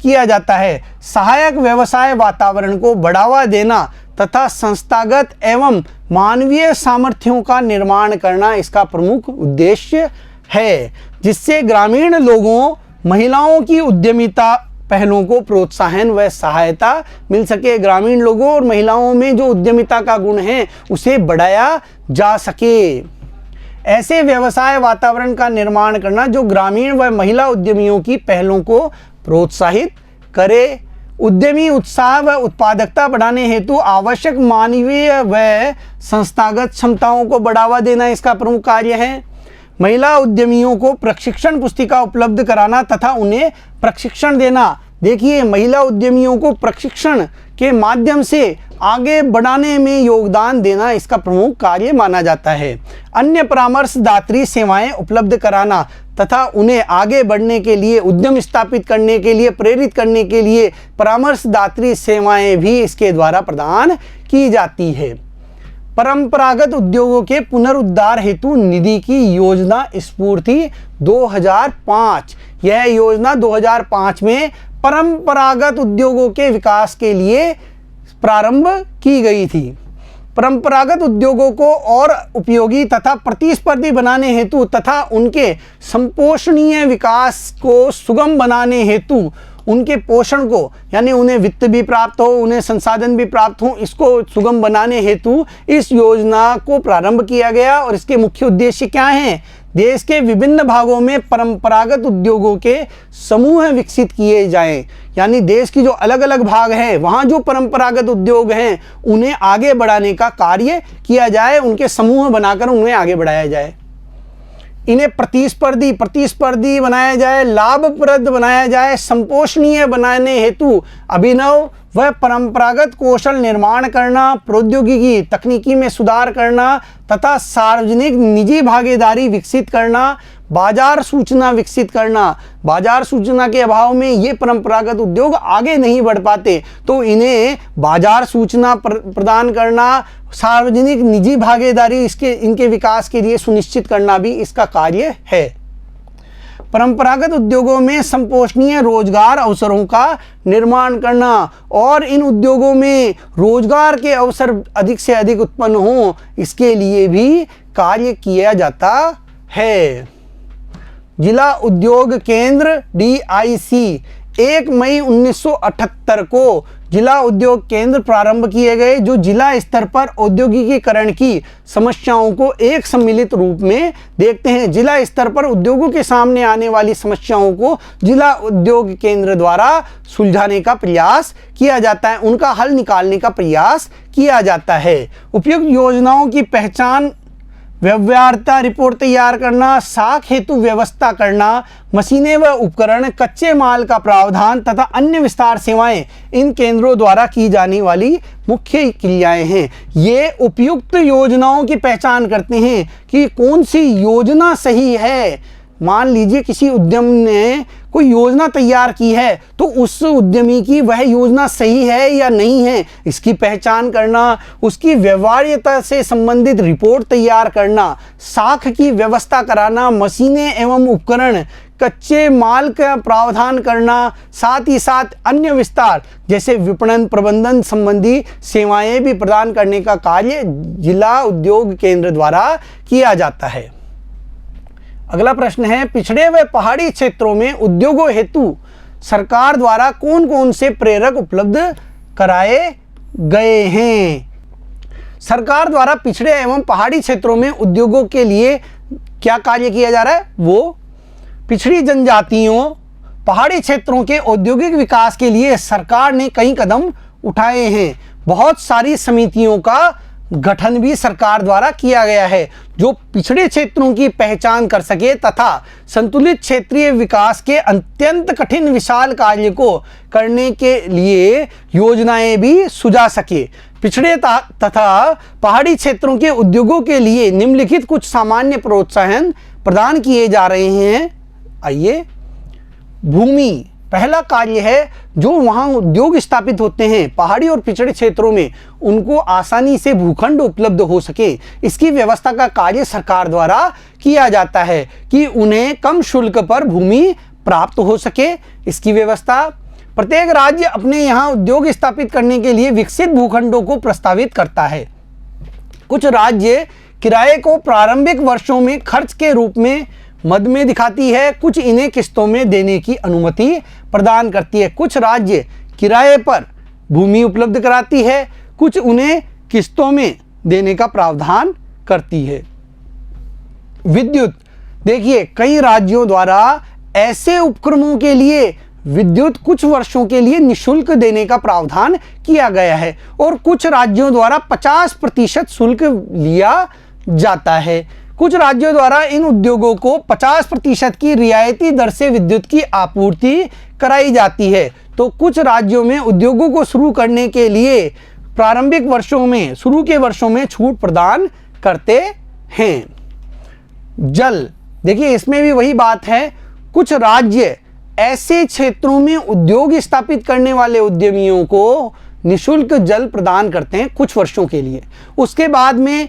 किया जाता है। सहायक व्यवसाय वातावरण को बढ़ावा देना तथा संस्थागत एवं मानवीय सामर्थ्यों का निर्माण करना इसका प्रमुख उद्देश्य है, जिससे ग्रामीण लोगों, महिलाओं की उद्यमिता पहलों को प्रोत्साहन व सहायता मिल सके। ग्रामीण लोगों और महिलाओं में जो उद्यमिता का गुण है उसे बढ़ाया जा सके। ऐसे व्यवसाय वातावरण का निर्माण करना जो ग्रामीण व महिला उद्यमियों की पहलों को प्रोत्साहित करे। उद्यमी उत्साह व उत्पादकता बढ़ाने हेतु आवश्यक मानवीय व संस्थागत क्षमताओं को बढ़ावा देना इसका प्रमुख कार्य है। महिला उद्यमियों को प्रशिक्षण पुस्तिका उपलब्ध कराना तथा उन्हें प्रशिक्षण देना। देखिए, महिला उद्यमियों को प्रशिक्षण के माध्यम से आगे बढ़ाने में योगदान देना इसका प्रमुख कार्य माना जाता है। अन्य परामर्शदात्री सेवाएं उपलब्ध कराना तथा उन्हें आगे बढ़ने के लिए, उद्यम स्थापित करने के लिए प्रेरित करने के लिए परामर्शदात्री सेवाएं भी इसके द्वारा प्रदान की जाती है। परंपरागत उद्योगों के पुनरुद्धार हेतु निधि की योजना स्फूर्ति 2005, यह योजना 2005 में परंपरागत उद्योगों के विकास के लिए प्रारंभ की गई थी। परंपरागत उद्योगों को और उपयोगी तथा प्रतिस्पर्धी बनाने हेतु तथा उनके संपोषणीय विकास को सुगम बनाने हेतु, उनके पोषण को यानी उन्हें वित्त भी प्राप्त हो, उन्हें संसाधन भी प्राप्त हो, इसको सुगम बनाने हेतु इस योजना को प्रारंभ किया गया। और इसके मुख्य उद्देश्य क्या हैं? देश के विभिन्न भागों में परंपरागत उद्योगों के समूह विकसित किए जाएं, यानी देश की जो अलग अलग भाग हैं वहाँ जो परंपरागत उद्योग हैं उन्हें आगे बढ़ाने का कार्य किया जाए, उनके समूह बनाकर उन्हें आगे बढ़ाया जाए। इन्हें प्रतिस्पर्धी बनाया जाए, लाभप्रद बनाया जाए, संपोषणीय बनाने हेतु अभिनव व परंपरागत कौशल निर्माण करना, प्रौद्योगिकी तकनीकी में सुधार करना तथा सार्वजनिक निजी भागीदारी विकसित करना, बाजार सूचना विकसित करना। बाजार सूचना के अभाव में ये परंपरागत उद्योग आगे नहीं बढ़ पाते, तो इन्हें बाजार सूचना प्रदान करना, सार्वजनिक निजी भागीदारी इनके विकास के लिए सुनिश्चित करना भी इसका कार्य है। परंपरागत उद्योगों में संपोषणीय रोजगार अवसरों का निर्माण करना और इन उद्योगों में रोजगार के अवसर अधिक से अधिक उत्पन्न हों, इसके लिए भी कार्य किया जाता है। जिला उद्योग केंद्र DIC 1 मई 1978 को जिला उद्योग केंद्र प्रारंभ किए गए, जो जिला स्तर पर औद्योगिकीकरण की समस्याओं को एक सम्मिलित रूप में देखते हैं। जिला स्तर पर उद्योगों के सामने आने वाली समस्याओं को जिला उद्योग केंद्र द्वारा सुलझाने का प्रयास किया जाता है, उनका हल निकालने का प्रयास किया जाता है। उपयुक्त योजनाओं की पहचान, व्यवहार्यता रिपोर्ट तैयार करना, साख हेतु व्यवस्था करना, मशीनें व उपकरण, कच्चे माल का प्रावधान तथा अन्य विस्तार सेवाएं इन केंद्रों द्वारा की जाने वाली मुख्य क्रियाएं हैं। ये उपयुक्त योजनाओं की पहचान करते हैं कि कौन सी योजना सही है। मान लीजिए किसी उद्यम ने कोई योजना तैयार की है, तो उस उद्यमी की वह योजना सही है या नहीं है, इसकी पहचान करना, उसकी व्यवहार्यता से संबंधित रिपोर्ट तैयार करना, साख की व्यवस्था कराना, मशीनें एवं उपकरण, कच्चे माल का प्रावधान करना, साथ ही साथ अन्य विस्तार जैसे विपणन प्रबंधन संबंधी सेवाएं भी प्रदान करने का कार्य जिला उद्योग केंद्र द्वारा किया जाता है। अगला प्रश्न है, पिछड़े व पहाड़ी क्षेत्रों में उद्योगों हेतु सरकार द्वारा कौन कौन से प्रेरक उपलब्ध कराए गए हैं? सरकार द्वारा पिछड़े एवं पहाड़ी क्षेत्रों में उद्योगों के लिए क्या कार्य किया जा रहा है? वो पिछड़ी जनजातियों, पहाड़ी क्षेत्रों के औद्योगिक विकास के लिए सरकार ने कई कदम उठाए हैं। बहुत सारी समितियों का गठन भी सरकार द्वारा किया गया है, जो पिछड़े क्षेत्रों की पहचान कर सके तथा संतुलित क्षेत्रीय विकास के अत्यंत कठिन विशाल कार्य को करने के लिए योजनाएं भी सुझा सके। पिछड़े तथा पहाड़ी क्षेत्रों के उद्योगों के लिए निम्नलिखित कुछ सामान्य प्रोत्साहन प्रदान किए जा रहे हैं। आइए, भूमि पहला कार्य है, जो वहाँ उद्योग स्थापित होते हैं पहाड़ी और पिछड़े क्षेत्रों में, उनको आसानी से भूखंड उपलब्ध हो सके, इसकी व्यवस्था का कार्य सरकार द्वारा किया जाता है कि उन्हें कम शुल्क पर भूमि प्राप्त हो सके, इसकी व्यवस्था। प्रत्येक राज्य अपने यहाँ उद्योग स्थापित करने के लिए विकसित भूखंडों को प्रस्तावित करता है। कुछ राज्य किराए को प्रारंभिक वर्षों में खर्च के रूप में मद में दिखाती है, कुछ इन्हें किस्तों में देने की अनुमति प्रदान करती है। कुछ राज्य किराए पर भूमि उपलब्ध कराती है, कुछ उन्हें किस्तों में देने का प्रावधान करती है। विद्युत, देखिए कई राज्यों द्वारा ऐसे उपक्रमों के लिए विद्युत कुछ वर्षों के लिए निःशुल्क देने का प्रावधान किया गया है और कुछ राज्यों द्वारा 50% शुल्क लिया जाता है। कुछ राज्यों द्वारा इन उद्योगों को 50% की रियायती दर से विद्युत की आपूर्ति कराई जाती है। तो कुछ राज्यों में उद्योगों को शुरू करने के लिए प्रारंभिक वर्षों में, शुरू के वर्षों में छूट प्रदान करते हैं। जल, देखिए इसमें भी वही बात है, कुछ राज्य ऐसे क्षेत्रों में उद्योग स्थापित करने वाले उद्यमियों को निशुल्क जल प्रदान करते हैं कुछ वर्षों के लिए, उसके बाद में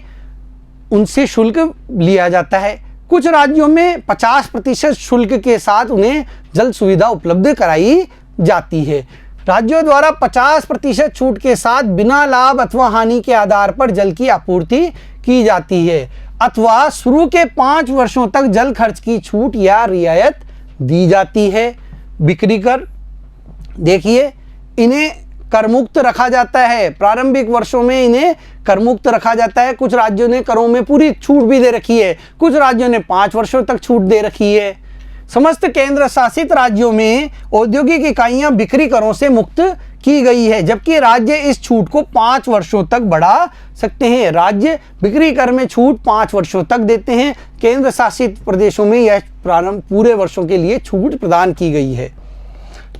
उनसे शुल्क लिया जाता है। कुछ राज्यों में 50% शुल्क के साथ उन्हें जल सुविधा उपलब्ध कराई जाती है। राज्यों द्वारा 50% छूट के साथ बिना लाभ अथवा हानि के आधार पर जल की आपूर्ति की जाती है, अथवा शुरू के 5 वर्षों तक जल खर्च की छूट या रियायत दी जाती है। बिक्री कर, देखिए इन्हें करमुक्त रखा जाता है, प्रारंभिक वर्षों में इन्हें करमुक्त रखा जाता है। कुछ राज्यों ने करों में पूरी छूट भी दे रखी है, कुछ राज्यों ने 5 वर्षों तक छूट दे रखी है। समस्त केंद्र शासित राज्यों में औद्योगिक इकाइयां बिक्री करों से मुक्त की गई है, जबकि राज्य इस छूट को 5 वर्षों तक बढ़ा सकते हैं। राज्य बिक्री कर में छूट 5 वर्षों तक देते हैं, केंद्र शासित प्रदेशों में यह प्रारंभ पूरे वर्षों के लिए छूट प्रदान की गई है।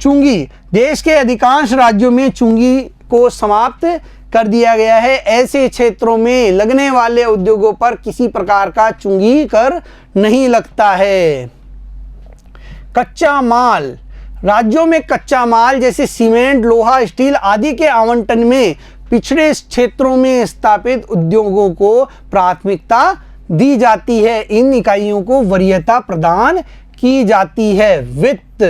चुंगी, देश के अधिकांश राज्यों में चुंगी को समाप्त कर दिया गया है। ऐसे क्षेत्रों में लगने वाले उद्योगों पर किसी प्रकार का चुंगी कर नहीं लगता है। कच्चा माल, राज्यों में कच्चा माल जैसे सीमेंट, लोहा, स्टील आदि के आवंटन में पिछड़े क्षेत्रों में स्थापित उद्योगों को प्राथमिकता दी जाती है। इन इकाइयों को वरीयता प्रदान की जाती है। वित्त,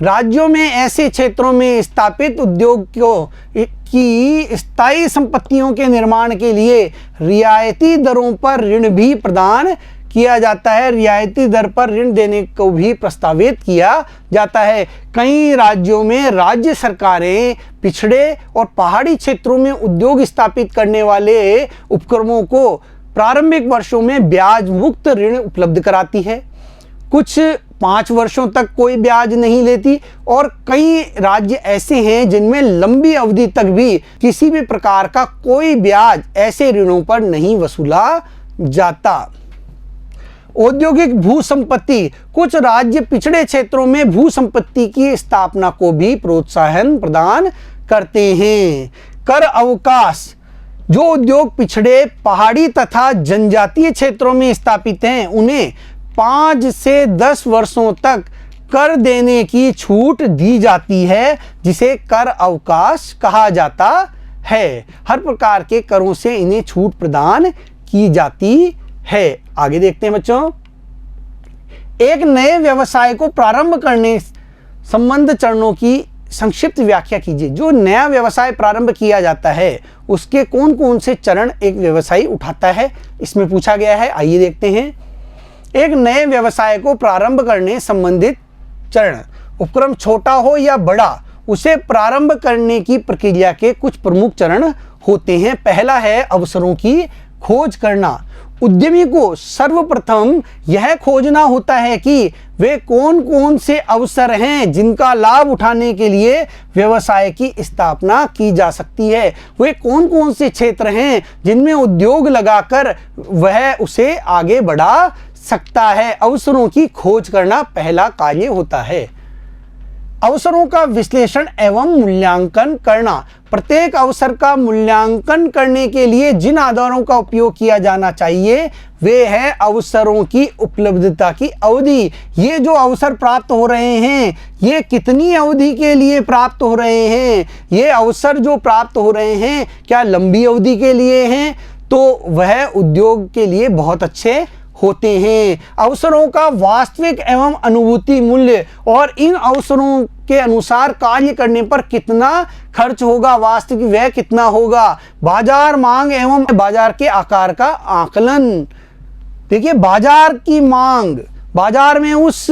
राज्यों में ऐसे क्षेत्रों में स्थापित उद्योगों की स्थायी संपत्तियों के निर्माण के लिए रियायती दरों पर ऋण भी प्रदान किया जाता है। रियायती दर पर ऋण देने को भी प्रस्तावित किया जाता है। कई राज्यों में राज्य सरकारें पिछड़े और पहाड़ी क्षेत्रों में उद्योग स्थापित करने वाले उपक्रमों को प्रारंभिक वर्षों में ब्याज मुक्त ऋण उपलब्ध कराती है। कुछ 5 वर्षों तक कोई ब्याज नहीं लेती और कई राज्य ऐसे हैं जिनमें लंबी अवधि तक भी किसी भी प्रकार का कोई ब्याज ऐसे ऋणों पर नहीं वसूला जाता। औद्योगिक भू संपत्ति, कुछ राज्य पिछड़े क्षेत्रों में भू संपत्ति की स्थापना को भी प्रोत्साहन प्रदान करते हैं। कर अवकाश, जो उद्योग पिछड़े, पहाड़ी तथा जनजातीय क्षेत्रों में स्थापित हैं उन्हें 5 से 10 वर्षों तक कर देने की छूट दी जाती है, जिसे कर अवकाश कहा जाता है। हर प्रकार के करों से इन्हें छूट प्रदान की जाती है। आगे देखते हैं बच्चों, एक नए व्यवसाय को प्रारंभ करने संबंध चरणों की संक्षिप्त व्याख्या कीजिए। जो नया व्यवसाय प्रारंभ किया जाता है उसके कौन कौन से चरण एक व्यवसायी उठाता है, इसमें पूछा गया है। आइए देखते हैं। एक नए व्यवसाय को प्रारंभ करने संबंधित चरण, उपक्रम छोटा हो या बड़ा, उसे प्रारंभ करने की प्रक्रिया के कुछ प्रमुख चरण होते हैं। पहला है अवसरों की खोज करना। उद्यमी को सर्वप्रथम यह खोजना होता है कि वे कौन कौन से अवसर हैं जिनका लाभ उठाने के लिए व्यवसाय की स्थापना की जा सकती है। वे कौन कौन से क्षेत्र हैं जिनमें उद्योग लगाकर वह उसे आगे बढ़ा सकता है। अवसरों की खोज करना पहला कार्य होता है। अवसरों का विश्लेषण एवं मूल्यांकन करना। प्रत्येक अवसर का मूल्यांकन करने के लिए जिन आधारों का उपयोग किया जाना चाहिए वे है अवसरों की उपलब्धता की अवधि। ये जो अवसर प्राप्त हो रहे हैं ये कितनी अवधि के लिए प्राप्त हो रहे हैं, ये अवसर जो प्राप्त हो रहे हैं क्या लंबी अवधि के लिए हैं, तो वह उद्योग के लिए बहुत अच्छे होते हैं। अवसरों का वास्तविक एवं अनुभूति मूल्य और इन अवसरों के अनुसार कार्य करने पर कितना खर्च होगा, वास्तविक व्यय कितना होगा। बाजार मांग एवं बाजार के आकार का आकलन। देखिए बाजार की मांग, बाजार में उस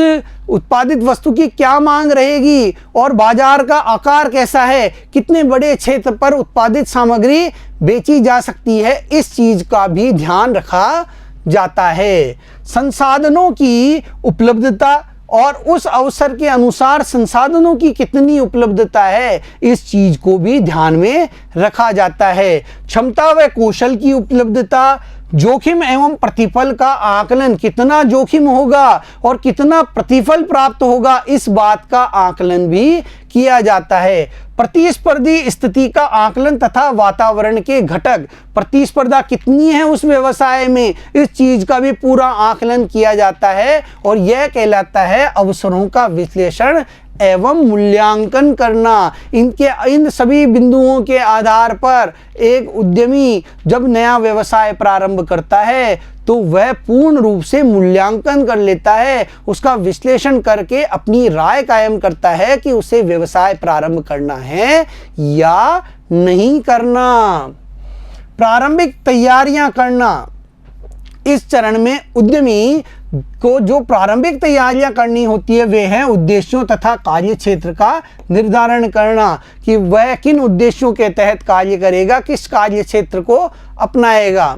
उत्पादित वस्तु की क्या मांग रहेगी और बाजार का आकार कैसा है, कितने बड़े क्षेत्र पर उत्पादित सामग्री बेची जा सकती है, इस चीज का भी ध्यान रखा जाता है। संसाधनों की उपलब्धता और उस अवसर के अनुसार संसाधनों की कितनी उपलब्धता है, इस चीज को भी ध्यान में रखा जाता है। क्षमता व कौशल की उपलब्धता, जोखिम एवं प्रतिफल का आकलन, कितना जोखिम होगा और कितना प्रतिफल प्राप्त होगा, इस बात का आकलन भी किया जाता है। प्रतिस्पर्धी स्थिति का आकलन तथा वातावरण के घटक, प्रतिस्पर्धा कितनी है उस व्यवसाय में, इस चीज का भी पूरा आकलन किया जाता है और यह कहलाता है अवसरों का विश्लेषण एवं मूल्यांकन करना। इन सभी बिंदुओं के आधार पर एक उद्यमी जब नया व्यवसाय प्रारंभ करता है तो वह पूर्ण रूप से मूल्यांकन कर लेता है, उसका विश्लेषण करके अपनी राय कायम करता है कि उसे व्यवसाय प्रारंभ करना है या नहीं करना। प्रारंभिक तैयारियां करना, इस चरण में उद्यमी को जो प्रारंभिक तैयारियां करनी होती है वे हैं उद्देश्यों तथा कार्य क्षेत्र का निर्धारण करना, कि वह किन उद्देश्यों के तहत कार्य करेगा, किस कार्य क्षेत्र को अपनाएगा।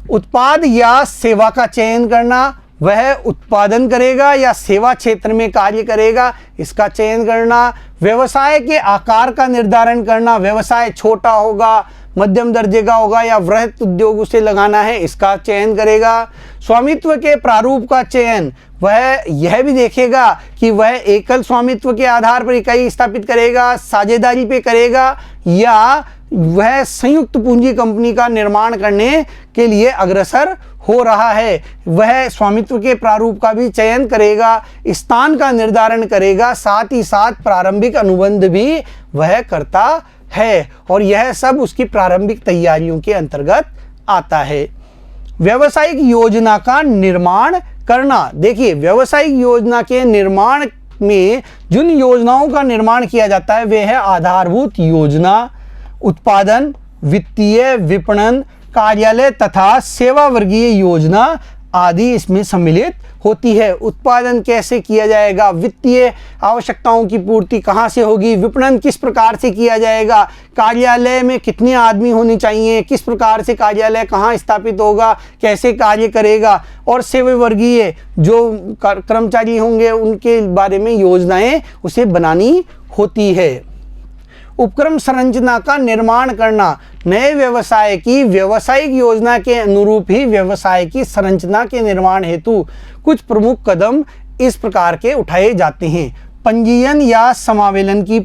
उत्पाद या सेवा का चयन करना, वह उत्पादन करेगा या सेवा क्षेत्र में कार्य करेगा, इसका चयन करना। व्यवसाय के आकार का निर्धारण करना, व्यवसाय छोटा होगा, मध्यम दर्जे का होगा या वृहत उद्योग उसे लगाना है, इसका चयन करेगा। स्वामित्व के प्रारूप का चयन, वह यह भी देखेगा कि वह एकल स्वामित्व के आधार पर इकाई स्थापित करेगा, साझेदारी पे करेगा, या वह संयुक्त पूंजी कंपनी का निर्माण करने के लिए अग्रसर हो रहा है, वह स्वामित्व के प्रारूप का भी चयन करेगा, स्थान का निर्धारण करेगा, साथ ही साथ प्रारंभिक अनुबंध भी वह करता है और यह सब उसकी प्रारंभिक तैयारियों के अंतर्गत आता है। व्यावसायिक योजना का निर्माण करना, देखिए व्यावसायिक योजना के निर्माण में जिन योजनाओं का निर्माण किया जाता है वे है आधारभूत योजना, उत्पादन, वित्तीय, विपणन, कार्यालय तथा सेवा वर्गीय योजना आदि इसमें सम्मिलित होती है। उत्पादन कैसे किया जाएगा, वित्तीय आवश्यकताओं की पूर्ति कहाँ से होगी, विपणन किस प्रकार से किया जाएगा, कार्यालय में कितने आदमी होने चाहिए, किस प्रकार से कार्यालय कहाँ स्थापित होगा, कैसे कार्य करेगा, और सेवा वर्गीय जो कर्मचारी होंगे उनके बारे में योजनाएं उसे बनानी होती है। उपक्रम संरचना का निर्माण करना, नए व्यवसाय की व्यावसायिक योजना के अनुरूप ही व्यवसाय की संरचना के निर्माण हेतु कुछ प्रमुख कदम इस प्रकार के उठाए जाते हैं। पंजीयन या समावेलन की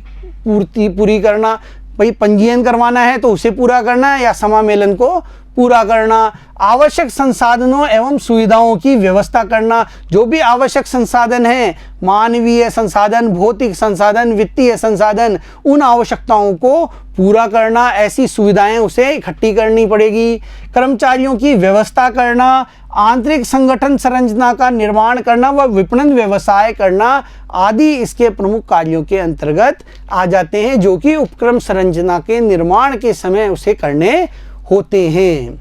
पूरी करना, भाई पंजीयन करवाना है तो उसे पूरा करना है या समावेलन को पूरा करना। आवश्यक संसाधनों एवं सुविधाओं की व्यवस्था करना, जो भी आवश्यक संसाधन हैं, मानवीय संसाधन, भौतिक संसाधन, वित्तीय संसाधन, उन आवश्यकताओं को पूरा करना, ऐसी सुविधाएं उसे इकट्ठी करनी पड़ेगी। कर्मचारियों की व्यवस्था करना, आंतरिक संगठन संरचना का निर्माण करना व विपणन व्यवसाय करना आदि इसके प्रमुख कार्यों के अंतर्गत आ जाते हैं, जो कि उपक्रम संरचना के निर्माण के समय उसे करने होते हैं।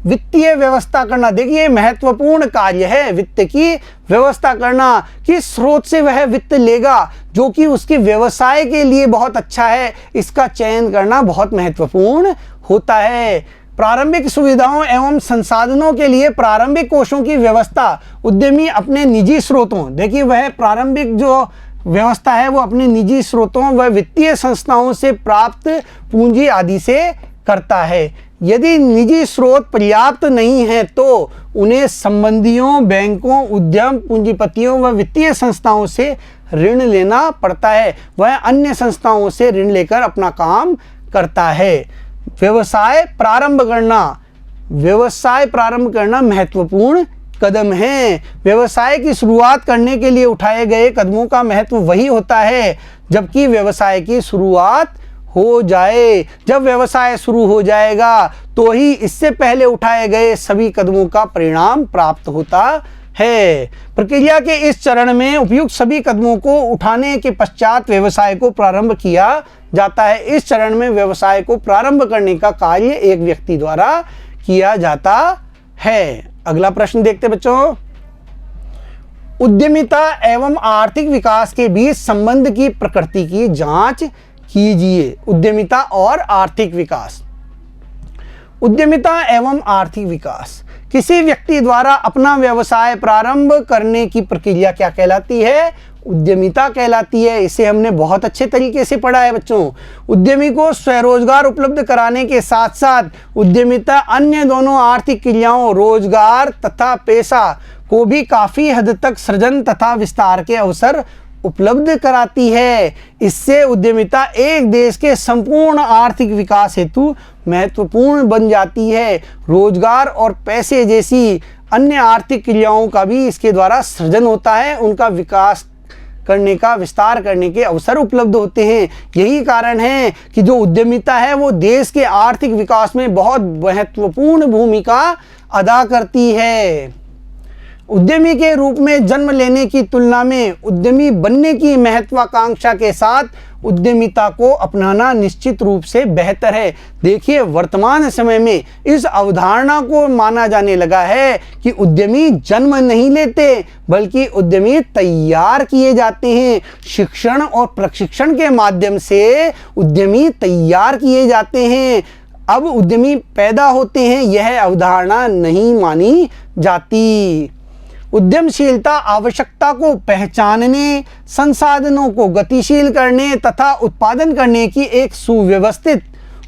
वित्तीय व्यवस्था करना, देखिए महत्वपूर्ण कार्य है वित्त की व्यवस्था करना, किस स्रोत से वह वित्त लेगा जो कि उसके व्यवसाय के लिए बहुत अच्छा है, इसका चयन करना बहुत महत्वपूर्ण होता है। प्रारंभिक सुविधाओं एवं संसाधनों के लिए प्रारंभिक कोषों की व्यवस्था, उद्यमी अपने निजी स्रोतों, देखिए वह प्रारंभिक जो व्यवस्था है वो अपने निजी स्रोतों व वित्तीय संस्थाओं से प्राप्त पूंजी आदि से करता है। यदि निजी स्रोत पर्याप्त नहीं है तो उन्हें संबंधियों, बैंकों, उद्यम पूंजीपतियों व वित्तीय संस्थाओं से ऋण लेना पड़ता है, वह अन्य संस्थाओं से ऋण लेकर अपना काम करता है। व्यवसाय प्रारंभ करना, व्यवसाय प्रारंभ करना महत्वपूर्ण कदम है। व्यवसाय की शुरुआत करने के लिए उठाए गए कदमों का महत्व वही होता है जबकि व्यवसाय की शुरुआत हो जाए। जब व्यवसाय शुरू हो जाएगा तो ही इससे पहले उठाए गए सभी कदमों का परिणाम प्राप्त होता है। प्रक्रिया के इस चरण में उपयुक्त सभी कदमों को उठाने के पश्चात व्यवसाय को प्रारंभ किया जाता है। इस चरण में व्यवसाय को प्रारंभ करने का कार्य एक व्यक्ति द्वारा किया जाता है। अगला प्रश्न देखते बच्चों, उद्यमिता एवं आर्थिक विकास के बीच संबंध की प्रकृति की जांच कीजिए। उद्यमिता और आर्थिक विकास, उद्यमिता एवं आर्थिक विकास किसी व्यक्ति द्वारा अपना व्यवसाय प्रारंभ करने की प्रक्रिया क्या कहलाती है? उद्यमिता कहलाती है। इसे हमने बहुत अच्छे तरीके से पढ़ा है बच्चों। उद्यमी को स्वरोजगार उपलब्ध कराने के साथ साथ उद्यमिता अन्य दोनों आर्थिक क्रियाओं रोजगार तथा पेशा को भी काफ़ी हद तक सृजन तथा विस्तार के अवसर उपलब्ध कराती है। इससे उद्यमिता एक देश के संपूर्ण आर्थिक विकास हेतु महत्वपूर्ण बन जाती है। रोजगार और पैसे जैसी अन्य आर्थिक क्रियाओं का भी इसके द्वारा सृजन होता है, उनका विकास करने का, विस्तार करने के अवसर उपलब्ध होते हैं। यही कारण है कि जो उद्यमिता है वो देश के आर्थिक विकास में बहुत महत्वपूर्ण भूमिका अदा करती है। उद्यमी के रूप में जन्म लेने की तुलना में उद्यमी बनने की महत्वाकांक्षा के साथ उद्यमिता को अपनाना निश्चित रूप से बेहतर है। देखिए, वर्तमान समय में इस अवधारणा को माना जाने लगा है कि उद्यमी जन्म नहीं लेते बल्कि उद्यमी तैयार किए जाते हैं। शिक्षण और प्रशिक्षण के माध्यम से उद्यमी तैयार किए जाते हैं। अब उद्यमी पैदा होते हैं, यह अवधारणा नहीं मानी जाती। उद्यमशीलता आवश्यकता को पहचानने, संसाधनों को गतिशील करने तथा उत्पादन करने की एक सुव्यवस्थित,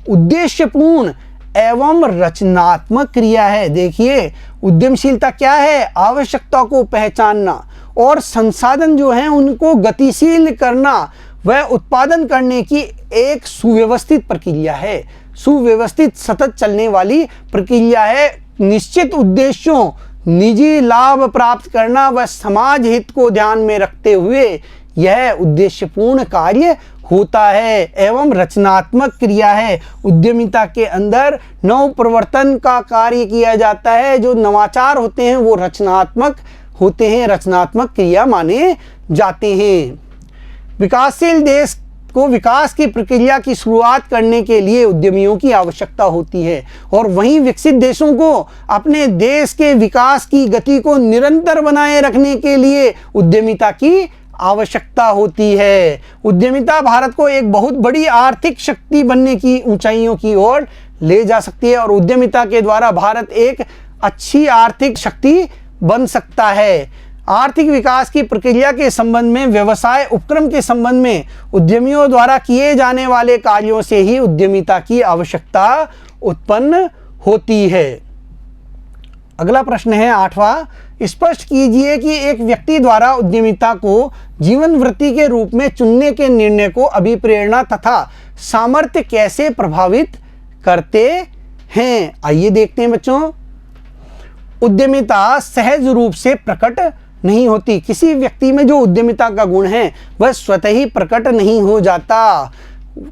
उद्देश्यपूर्ण एवं रचनात्मक क्रिया है। देखिए, उद्यमशीलता क्या है? आवश्यकता को पहचानना और संसाधन जो हैं उनको गतिशील करना, वह उत्पादन करने की एक सुव्यवस्थित प्रक्रिया है। सुव्यवस्थित सतत चलने वाली प्रक्रिया है। निश्चित उद्देश्यों, निजी लाभ प्राप्त करना व समाज हित को ध्यान में रखते हुए यह उद्देश्यपूर्ण कार्य होता है एवं रचनात्मक क्रिया है। उद्यमिता के अंदर नव प्रवर्तन का कार्य किया जाता है। जो नवाचार होते हैं वो रचनात्मक होते हैं, रचनात्मक क्रिया माने जाते हैं। विकासशील देश को विकास की प्रक्रिया की शुरुआत करने के लिए उद्यमियों की आवश्यकता होती है और वहीं विकसित देशों को अपने देश के विकास की गति को निरंतर बनाए रखने के लिए उद्यमिता की आवश्यकता होती है। उद्यमिता भारत को एक बहुत बड़ी आर्थिक शक्ति बनने की ऊंचाइयों की ओर ले जा सकती है और उद्यमिता के द्वारा भारत एक अच्छी आर्थिक शक्ति बन सकता है। आर्थिक विकास की प्रक्रिया के संबंध में, व्यवसाय उपक्रम के संबंध में उद्यमियों द्वारा किए जाने वाले कार्यों से ही उद्यमिता की आवश्यकता उत्पन्न होती है। अगला प्रश्न है 8वां। स्पष्ट कीजिए कि एक व्यक्ति द्वारा उद्यमिता को जीवन वृत्ति के रूप में चुनने के निर्णय को अभिप्रेरणा तथा सामर्थ्य कैसे प्रभावित करते हैं। आइए देखते हैं बच्चों। उद्यमिता सहज रूप से प्रकट नहीं होती। किसी व्यक्ति में जो उद्यमिता का गुण है वह स्वतः ही प्रकट नहीं हो जाता।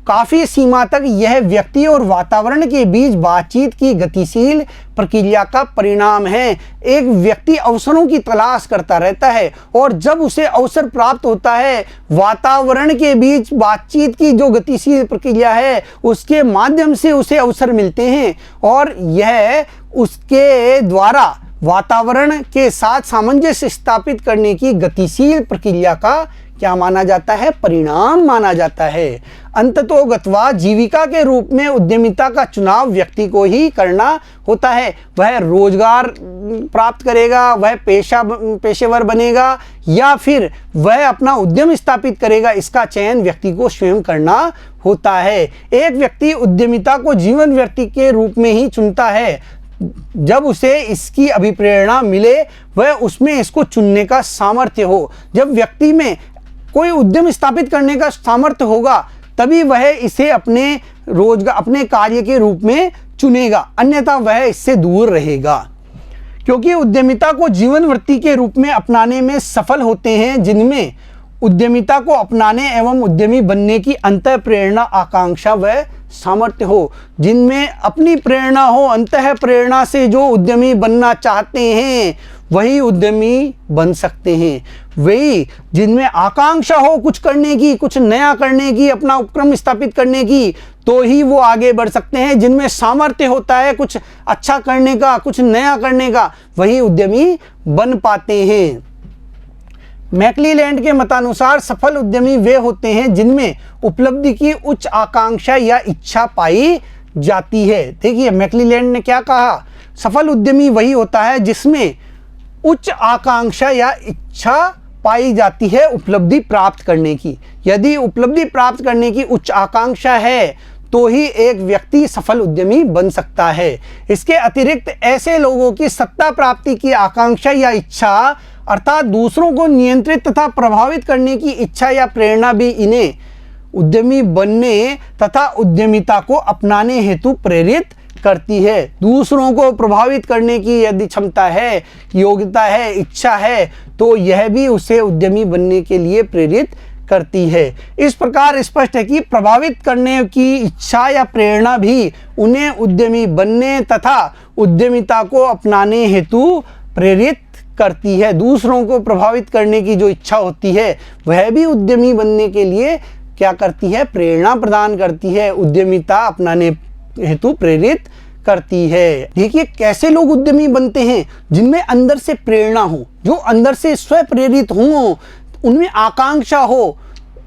काफ़ी सीमा तक यह व्यक्ति और वातावरण के बीच बातचीत की गतिशील प्रक्रिया का परिणाम है। एक व्यक्ति अवसरों की तलाश करता रहता है और जब उसे अवसर प्राप्त होता है, वातावरण के बीच बातचीत की जो गतिशील प्रक्रिया है उसके माध्यम से उसे अवसर मिलते हैं और यह उसके द्वारा वातावरण के साथ सामंजस्य स्थापित करने की गतिशील प्रक्रिया का क्या माना जाता है? परिणाम माना जाता है। अंततोगत्वा जीविका के रूप में उद्यमिता का चुनाव व्यक्ति को ही करना होता है। वह रोजगार प्राप्त करेगा, वह पेशेवर बनेगा या फिर वह अपना उद्यम स्थापित करेगा, इसका चयन व्यक्ति को स्वयं करना होता है। एक व्यक्ति उद्यमिता को जीवन वृत्ति के रूप में ही चुनता है जब उसे इसकी अभिप्रेरणा मिले, वह उसमें इसको चुनने का सामर्थ्य हो। जब व्यक्ति में कोई उद्यम स्थापित करने का सामर्थ्य होगा तभी वह इसे अपने रोजगार, अपने कार्य के रूप में चुनेगा, अन्यथा वह इससे दूर रहेगा। क्योंकि उद्यमिता को जीवन वृत्ति के रूप में अपनाने में सफल होते हैं जिनमें उद्यमिता को अपनाने एवं उद्यमी बनने की अंतः प्रेरणा, आकांक्षा व सामर्थ्य हो। जिनमें अपनी प्रेरणा हो, अंतः प्रेरणा से जो उद्यमी बनना चाहते हैं वही उद्यमी बन सकते हैं। वही जिनमें आकांक्षा हो कुछ करने की, कुछ नया करने की, अपना उपक्रम स्थापित करने की, तो ही वो आगे बढ़ सकते हैं। जिनमें सामर्थ्य होता है कुछ अच्छा करने का, कुछ नया करने का, वही उद्यमी बन पाते हैं। मैकलीलैंड के मतानुसार सफल उद्यमी वे होते हैं जिनमें उपलब्धि की उच्च आकांक्षा या इच्छा पाई जाती है। देखिए, मैकलीलैंड ने क्या कहा? सफल उद्यमी वही होता है जिसमें उच्च आकांक्षा या इच्छा पाई जाती है उपलब्धि प्राप्त करने की। यदि उपलब्धि प्राप्त करने की उच्च आकांक्षा है तो ही एक व्यक्ति सफल उद्यमी बन सकता है। इसके अतिरिक्त ऐसे लोगों की सत्ता प्राप्ति की आकांक्षा या इच्छा अर्थात दूसरों को नियंत्रित तथा प्रभावित करने की इच्छा या प्रेरणा भी इन्हें उद्यमी बनने तथा उद्यमिता को अपनाने हेतु प्रेरित करती है। दूसरों को प्रभावित करने की यदि क्षमता है, योग्यता है, इच्छा है तो यह भी उसे उद्यमी बनने के लिए प्रेरित करती है। इस प्रकार स्पष्ट है कि प्रभावित करने की इच्छा या प्रेरणा भी उन्हें उद्यमी बनने तथा उद्यमिता को अपनाने हेतु प्रेरित करती है। दूसरों को प्रभावित करने की जो इच्छा होती है वह भी उद्यमी बनने के लिए क्या करती है, प्रेरणा प्रदान करती है, उद्यमिता अपनाने हेतु प्रेरित करती है। देखिए कैसे लोग उद्यमी बनते हैं, जिनमें अंदर से प्रेरणा हो, जो अंदर से स्व प्रेरित हो, उनमें आकांक्षा हो,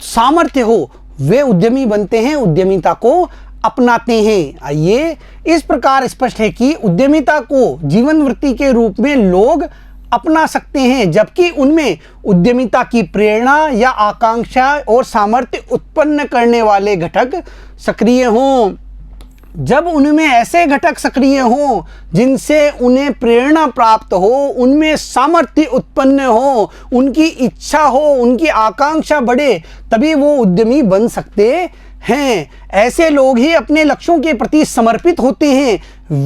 सामर्थ्य हो, वे उद्यमी बनते हैं, उद्यमिता को अपनाते हैं। आइए इस प्रकार स्पष्ट है कि उद्यमिता को जीवन वृत्ति के रूप में लोग अपना सकते हैं जबकि उनमें उद्यमिता की प्रेरणा या आकांक्षा और सामर्थ्य उत्पन्न करने वाले घटक सक्रिय हों। जब उनमें ऐसे घटक सक्रिय हों जिनसे उन्हें प्रेरणा प्राप्त हो, उनमें सामर्थ्य उत्पन्न हो, उनकी इच्छा हो, उनकी आकांक्षा बढ़े, तभी वो उद्यमी बन सकते हैं। ऐसे लोग ही अपने लक्ष्यों के प्रति समर्पित होते हैं।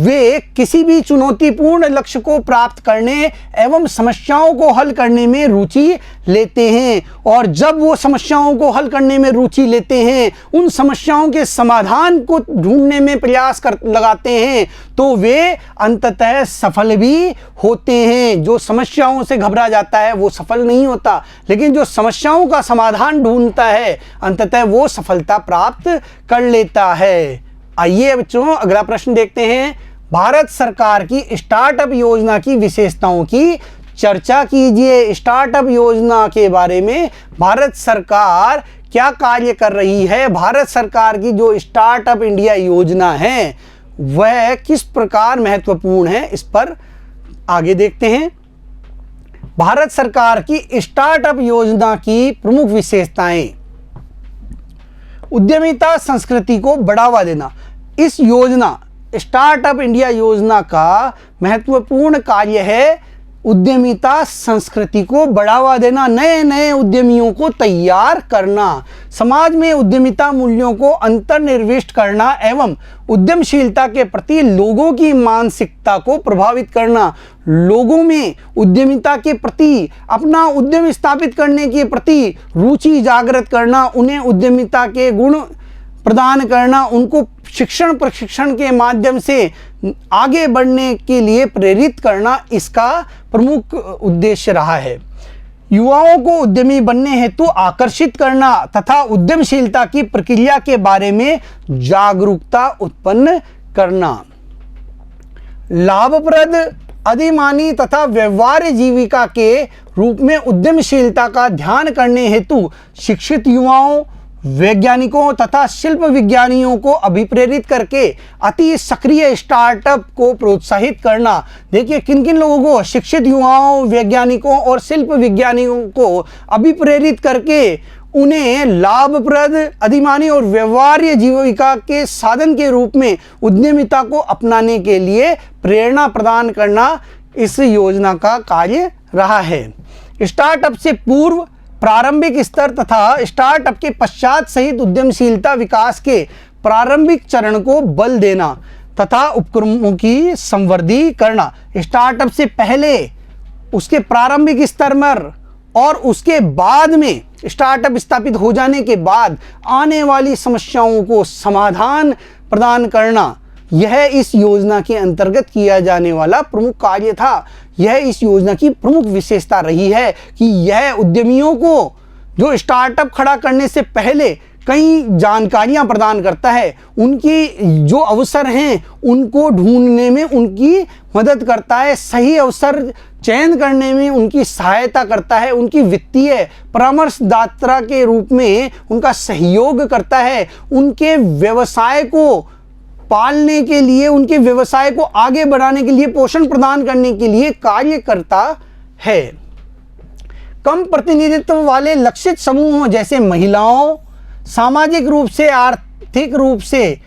वे किसी भी चुनौतीपूर्ण लक्ष्य को प्राप्त करने एवं समस्याओं को हल करने में रुचि लेते हैं और जब वो समस्याओं को हल करने में रुचि लेते हैं, उन समस्याओं के समाधान को ढूंढने में प्रयास लगाते हैं तो वे अंततः सफल भी होते हैं। जो समस्याओं से घबरा जाता है वो सफल नहीं होता, लेकिन जो समस्याओं का समाधान ढूंढता है अंततः वो सफलता प्राप्त कर लेता है। आइए बच्चों अगला प्रश्न देखते हैं। भारत सरकार की स्टार्टअप योजना की विशेषताओं की चर्चा कीजिए। स्टार्टअप योजना के बारे में भारत सरकार क्या कार्य कर रही है, भारत सरकार की जो स्टार्टअप इंडिया योजना है वह किस प्रकार महत्वपूर्ण है, इस पर आगे देखते हैं। भारत सरकार की स्टार्टअप योजना की प्रमुख विशेषताएं। उद्यमिता संस्कृति को बढ़ावा देना। इस योजना स्टार्टअप इंडिया योजना का महत्वपूर्ण कार्य है उद्यमिता संस्कृति को बढ़ावा देना, नए नए उद्यमियों को तैयार करना, समाज में उद्यमिता मूल्यों को अंतर्निविष्ट करना एवं उद्यमशीलता के प्रति लोगों की मानसिकता को प्रभावित करना, लोगों में उद्यमिता के प्रति, अपना उद्यम स्थापित करने के प्रति रुचि जागृत करना, उन्हें उद्यमिता के गुण प्रदान करना, उनको शिक्षण प्रशिक्षण के माध्यम से आगे बढ़ने के लिए प्रेरित करना इसका प्रमुख उद्देश्य रहा है। युवाओं को उद्यमी बनने हेतु आकर्षित करना तथा उद्यमशीलता की प्रक्रिया के बारे में जागरूकता उत्पन्न करना। लाभप्रद, अधिमानी तथा व्यवहार्य जीविका के रूप में उद्यमशीलता का ध्यान करने हेतु शिक्षित युवाओं, वैज्ञानिकों तथा शिल्प विज्ञानियों को अभिप्रेरित करके अति सक्रिय स्टार्टअप को प्रोत्साहित करना। देखिए किन किन लोगों को, शिक्षित युवाओं, वैज्ञानिकों और शिल्प विज्ञानियों को अभिप्रेरित करके उन्हें लाभप्रद, अधिमानी और व्यवहार्य जीविका के साधन के रूप में उद्यमिता को अपनाने के लिए प्रेरणा प्रदान करना इस योजना का कार्य रहा है। स्टार्टअप से पूर्व, प्रारंभिक स्तर तथा स्टार्टअप के पश्चात सहित उद्यमशीलता विकास के प्रारंभिक चरण को बल देना तथा उपक्रमों की संवर्धि करना। स्टार्टअप से पहले, उसके प्रारंभिक स्तर में और उसके बाद में, स्टार्टअप स्थापित हो जाने के बाद आने वाली समस्याओं को समाधान प्रदान करना, यह इस योजना के अंतर्गत किया जाने वाला प्रमुख कार्य था। यह इस योजना की प्रमुख विशेषता रही है कि यह उद्यमियों को जो स्टार्टअप खड़ा करने से पहले कई जानकारियां प्रदान करता है, उनकी जो अवसर हैं उनको ढूंढने में उनकी मदद करता है, सही अवसर चयन करने में उनकी सहायता करता है, उनकी वित्तीय परामर्शदाता के रूप में उनका सहयोग करता है, उनके व्यवसाय को पालने के लिए, उनके व्यवसाय को आगे बढ़ाने के लिए, पोषण प्रदान करने के लिए कार्य करता है। कम प्रतिनिधित्व वाले लक्षित समूहों जैसे महिलाओं, सामाजिक रूप से आर्थिक रूप से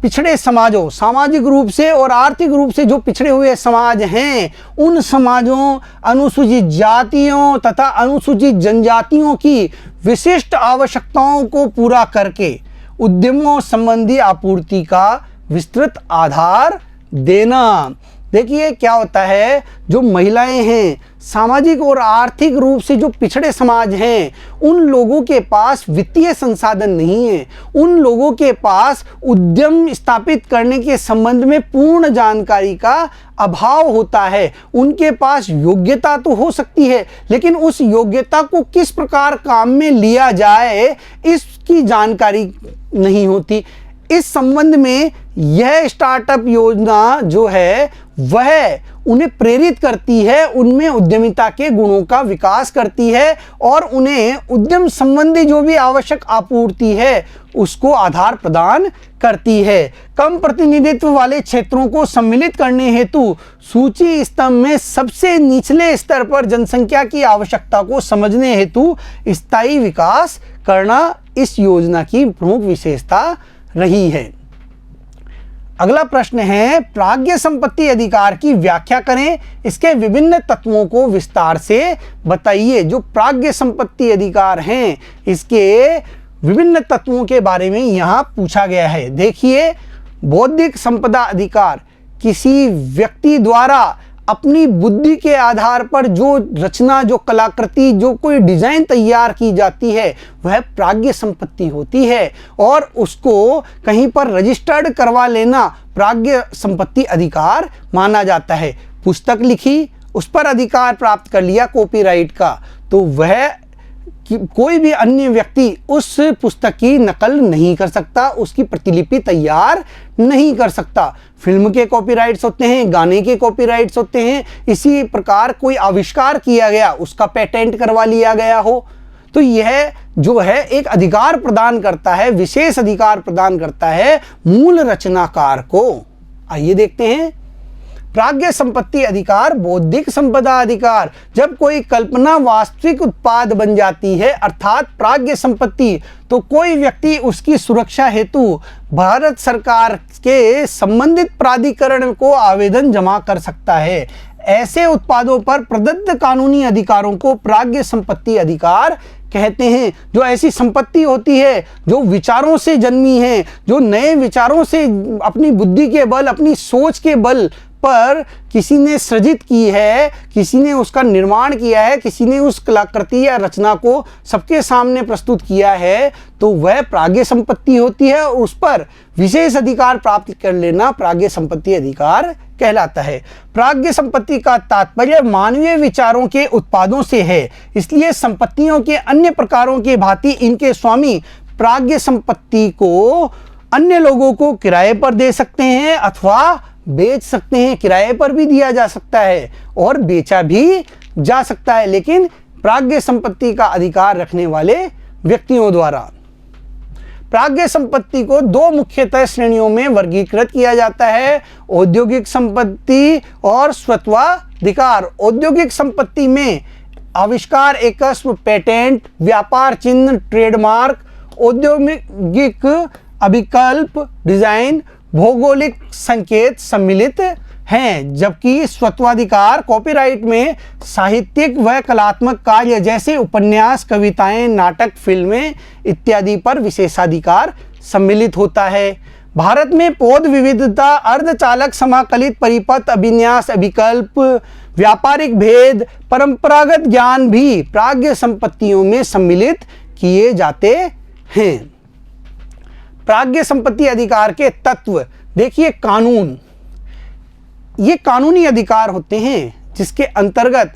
पिछड़े समाजों, सामाजिक रूप से और आर्थिक रूप से जो पिछड़े हुए समाज हैं, उन समाजों, अनुसूचित जातियों तथा अनुसूचित जनजातियों की विशिष्ट आवश्यकताओं को पूरा करके उद्यमों संबंधी आपूर्ति का विस्तृत आधार देना। देखिए क्या होता है, जो महिलाएं हैं, सामाजिक और आर्थिक रूप से जो पिछड़े समाज हैं, उन लोगों के पास वित्तीय संसाधन नहीं है, उन लोगों के पास उद्यम स्थापित करने के संबंध में पूर्ण जानकारी का अभाव होता है। उनके पास योग्यता तो हो सकती है, लेकिन उस योग्यता को किस प्रकार काम में लिया जाए इसकी जानकारी नहीं होती। इस संबंध में यह स्टार्टअप योजना जो है वह उन्हें प्रेरित करती है, उनमें उद्यमिता के गुणों का विकास करती है और उन्हें उद्यम संबंधी जो भी आवश्यक आपूर्ति है उसको आधार प्रदान करती है। कम प्रतिनिधित्व वाले क्षेत्रों को सम्मिलित करने हेतु सूची स्तंभ में सबसे निचले स्तर पर जनसंख्या की आवश्यकता को समझने हेतु स्थायी विकास करना इस योजना की प्रमुख विशेषता रही है। अगला प्रश्न है, प्राज्ञ संपत्ति अधिकार की व्याख्या करें, इसके विभिन्न तत्वों को विस्तार से बताइए। जो प्राज्ञ संपत्ति अधिकार हैं, इसके विभिन्न तत्वों के बारे में यहाँ पूछा गया है। देखिए, बौद्धिक संपदा अधिकार किसी व्यक्ति द्वारा अपनी बुद्धि के आधार पर जो रचना, जो कलाकृति, जो कोई डिजाइन तैयार की जाती है वह प्राज्ञ संपत्ति होती है और उसको कहीं पर रजिस्टर्ड करवा लेना प्राज्ञ संपत्ति अधिकार माना जाता है। पुस्तक लिखी, उस पर अधिकार प्राप्त कर लिया कॉपीराइट का, तो वह कोई भी अन्य व्यक्ति उस पुस्तक की नकल नहीं कर सकता, उसकी प्रतिलिपि तैयार नहीं कर सकता। फिल्म के कॉपीराइट्स होते हैं, गाने के कॉपीराइट्स होते हैं, इसी प्रकार कोई आविष्कार किया गया, उसका पेटेंट करवा लिया गया हो, तो यह जो है एक अधिकार प्रदान करता है, विशेष अधिकार प्रदान करता है मूल रचनाकार को। आइए देखते हैं। प्राज्ञ संपत्ति अधिकार, बौद्धिक संपदा अधिकार, जब कोई कल्पना वास्तविक उत्पाद बन जाती है अर्थात प्राज्ञ संपत्ति, तो कोई व्यक्ति उसकी सुरक्षा हेतु भारत सरकार के संबंधित प्राधिकरण को आवेदन जमा कर सकता है। ऐसे उत्पादों पर प्रदत्त कानूनी अधिकारों को प्राज्ञ संपत्ति अधिकार कहते हैं। जो ऐसी संपत्ति होती है जो विचारों से जन्मी है, जो नए विचारों से अपनी बुद्धि के बल, अपनी सोच के बल पर किसी ने सृजित की है, किसी ने उसका निर्माण किया है, किसी ने उस कलाकृति या रचना को सबके सामने प्रस्तुत किया है, तो वह प्राज्ञ संपत्ति होती है और उस पर विशेष अधिकार प्राप्त कर लेना प्राज्ञ संपत्ति अधिकार कहलाता है। प्राज्ञ संपत्ति का तात्पर्य मानवीय विचारों के उत्पादों से है, इसलिए संपत्तियों के अन्य प्रकारों के भांति इनके स्वामी प्राज्ञ संपत्ति को अन्य लोगों को किराए पर दे सकते हैं अथवा बेच सकते हैं। किराए पर भी दिया जा सकता है और बेचा भी जा सकता है, लेकिन प्राज्ञ संपत्ति का अधिकार रखने वाले व्यक्तियों द्वारा। प्राज्ञ संपत्ति को दो मुख्यतः श्रेणियों में वर्गीकृत किया जाता है, औद्योगिक संपत्ति और स्वत्वाधिकार। औद्योगिक संपत्ति में आविष्कार, एकस्व, पेटेंट, व्यापार चिन्ह, ट्रेडमार्क, औद्योगिक अभिकल्प, डिजाइन, भौगोलिक संकेत सम्मिलित हैं, जबकि स्वत्वाधिकार कॉपीराइट में साहित्यिक व कलात्मक कार्य जैसे उपन्यास, कविताएं, नाटक, फिल्में इत्यादि पर विशेषाधिकार सम्मिलित होता है। भारत में पौध विविधता, अर्धचालक, समाकलित परिपथ, अभिन्यास, अभिकल्प, व्यापारिक भेद, परंपरागत ज्ञान भी प्राज्ञ संपत्तियों में सम्मिलित किए जाते हैं। प्राज्ञ संपत्ति अधिकार के तत्व देखिए। कानून, ये कानूनी अधिकार होते हैं जिसके अंतर्गत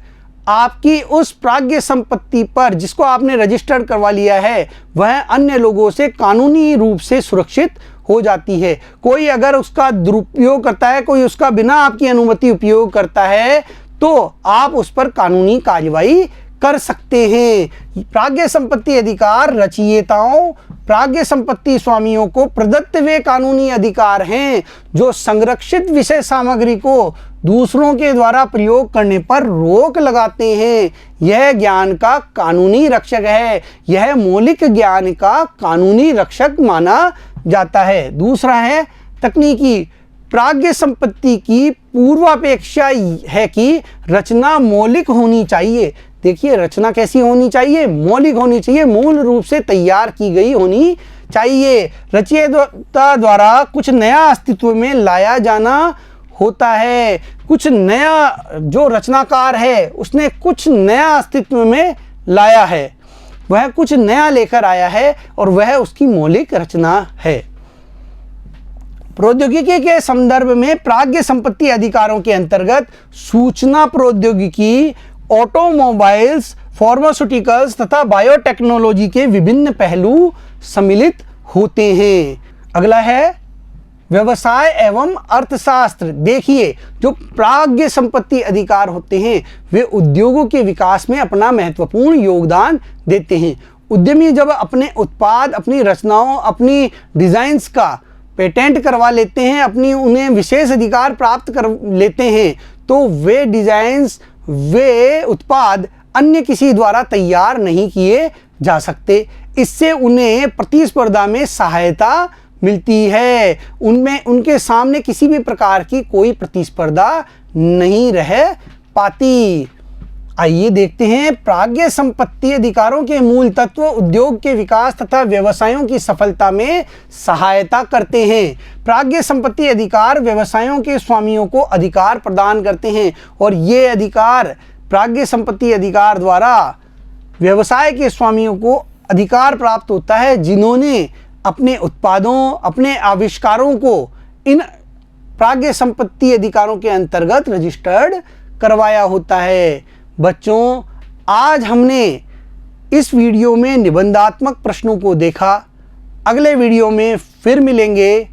आपकी उस प्राज्ञ संपत्ति पर जिसको आपने रजिस्टर्ड करवा लिया है वह अन्य लोगों से कानूनी रूप से सुरक्षित हो जाती है। कोई अगर उसका दुरुपयोग करता है, कोई उसका बिना आपकी अनुमति उपयोग करता है, तो आप उस पर कानूनी कार्रवाई कर सकते हैं। प्राज्ञ संपत्ति अधिकार रचयिताओं, प्राज्ञ संपत्ति स्वामियों को प्रदत्त वे कानूनी अधिकार हैं जो संरक्षित विषय सामग्री को दूसरों के द्वारा प्रयोग करने पर रोक लगाते हैं। यह ज्ञान का कानूनी रक्षक है, यह मौलिक ज्ञान का कानूनी रक्षक माना जाता है। दूसरा है तकनीकी। प्राज्ञ संपत्ति की पूर्वापेक्षा है कि रचना मौलिक होनी चाहिए। देखिए, रचना कैसी होनी चाहिए? मौलिक होनी चाहिए, मूल रूप से तैयार की गई होनी चाहिए। रचयिता द्वारा कुछ नया अस्तित्व में लाया जाना होता है। कुछ नया, जो रचनाकार है उसने कुछ नया अस्तित्व में लाया है, वह कुछ नया लेकर आया है और वह उसकी मौलिक रचना है। प्रौद्योगिकी के संदर्भ में प्राज्ञ संपत्ति अधिकारों के अंतर्गत सूचना प्रौद्योगिकी, ऑटोमोबाइल्स, फार्मास्यूटिकल्स तथा बायोटेक्नोलॉजी के विभिन्न पहलू सम्मिलित होते हैं। अगला है व्यवसाय एवं अर्थशास्त्र। देखिए, जो प्राज्ञ संपत्ति अधिकार होते हैं वे उद्योगों के विकास में अपना महत्वपूर्ण योगदान देते हैं। उद्यमी जब अपने उत्पाद, अपनी रचनाओं, अपनी डिजाइन्स का पेटेंट करवा लेते हैं, अपनी उन्हें विशेष अधिकार प्राप्त कर लेते हैं, तो वे डिजाइन्स, वे उत्पाद अन्य किसी द्वारा तैयार नहीं किए जा सकते। इससे उन्हें प्रतिस्पर्धा में सहायता मिलती है। उनमें उनके सामने किसी भी प्रकार की कोई प्रतिस्पर्धा नहीं रह पाती। आइए देखते हैं प्राज्ञ संपत्ति अधिकारों के मूल तत्व उद्योग के विकास तथा व्यवसायों की सफलता में सहायता करते हैं। प्राज्ञ संपत्ति अधिकार व्यवसायों के स्वामियों को अधिकार प्रदान करते हैं और ये अधिकार, प्राज्ञ संपत्ति अधिकार द्वारा व्यवसाय के स्वामियों को अधिकार प्राप्त होता है जिन्होंने अपने उत्पादों, अपने आविष्कारों को इन प्राज्ञ संपत्ति अधिकारों के अंतर्गत रजिस्टर्ड करवाया होता है। बच्चों, आज हमने इस वीडियो में निबंधात्मक प्रश्नों को देखा। अगले वीडियो में फिर मिलेंगे।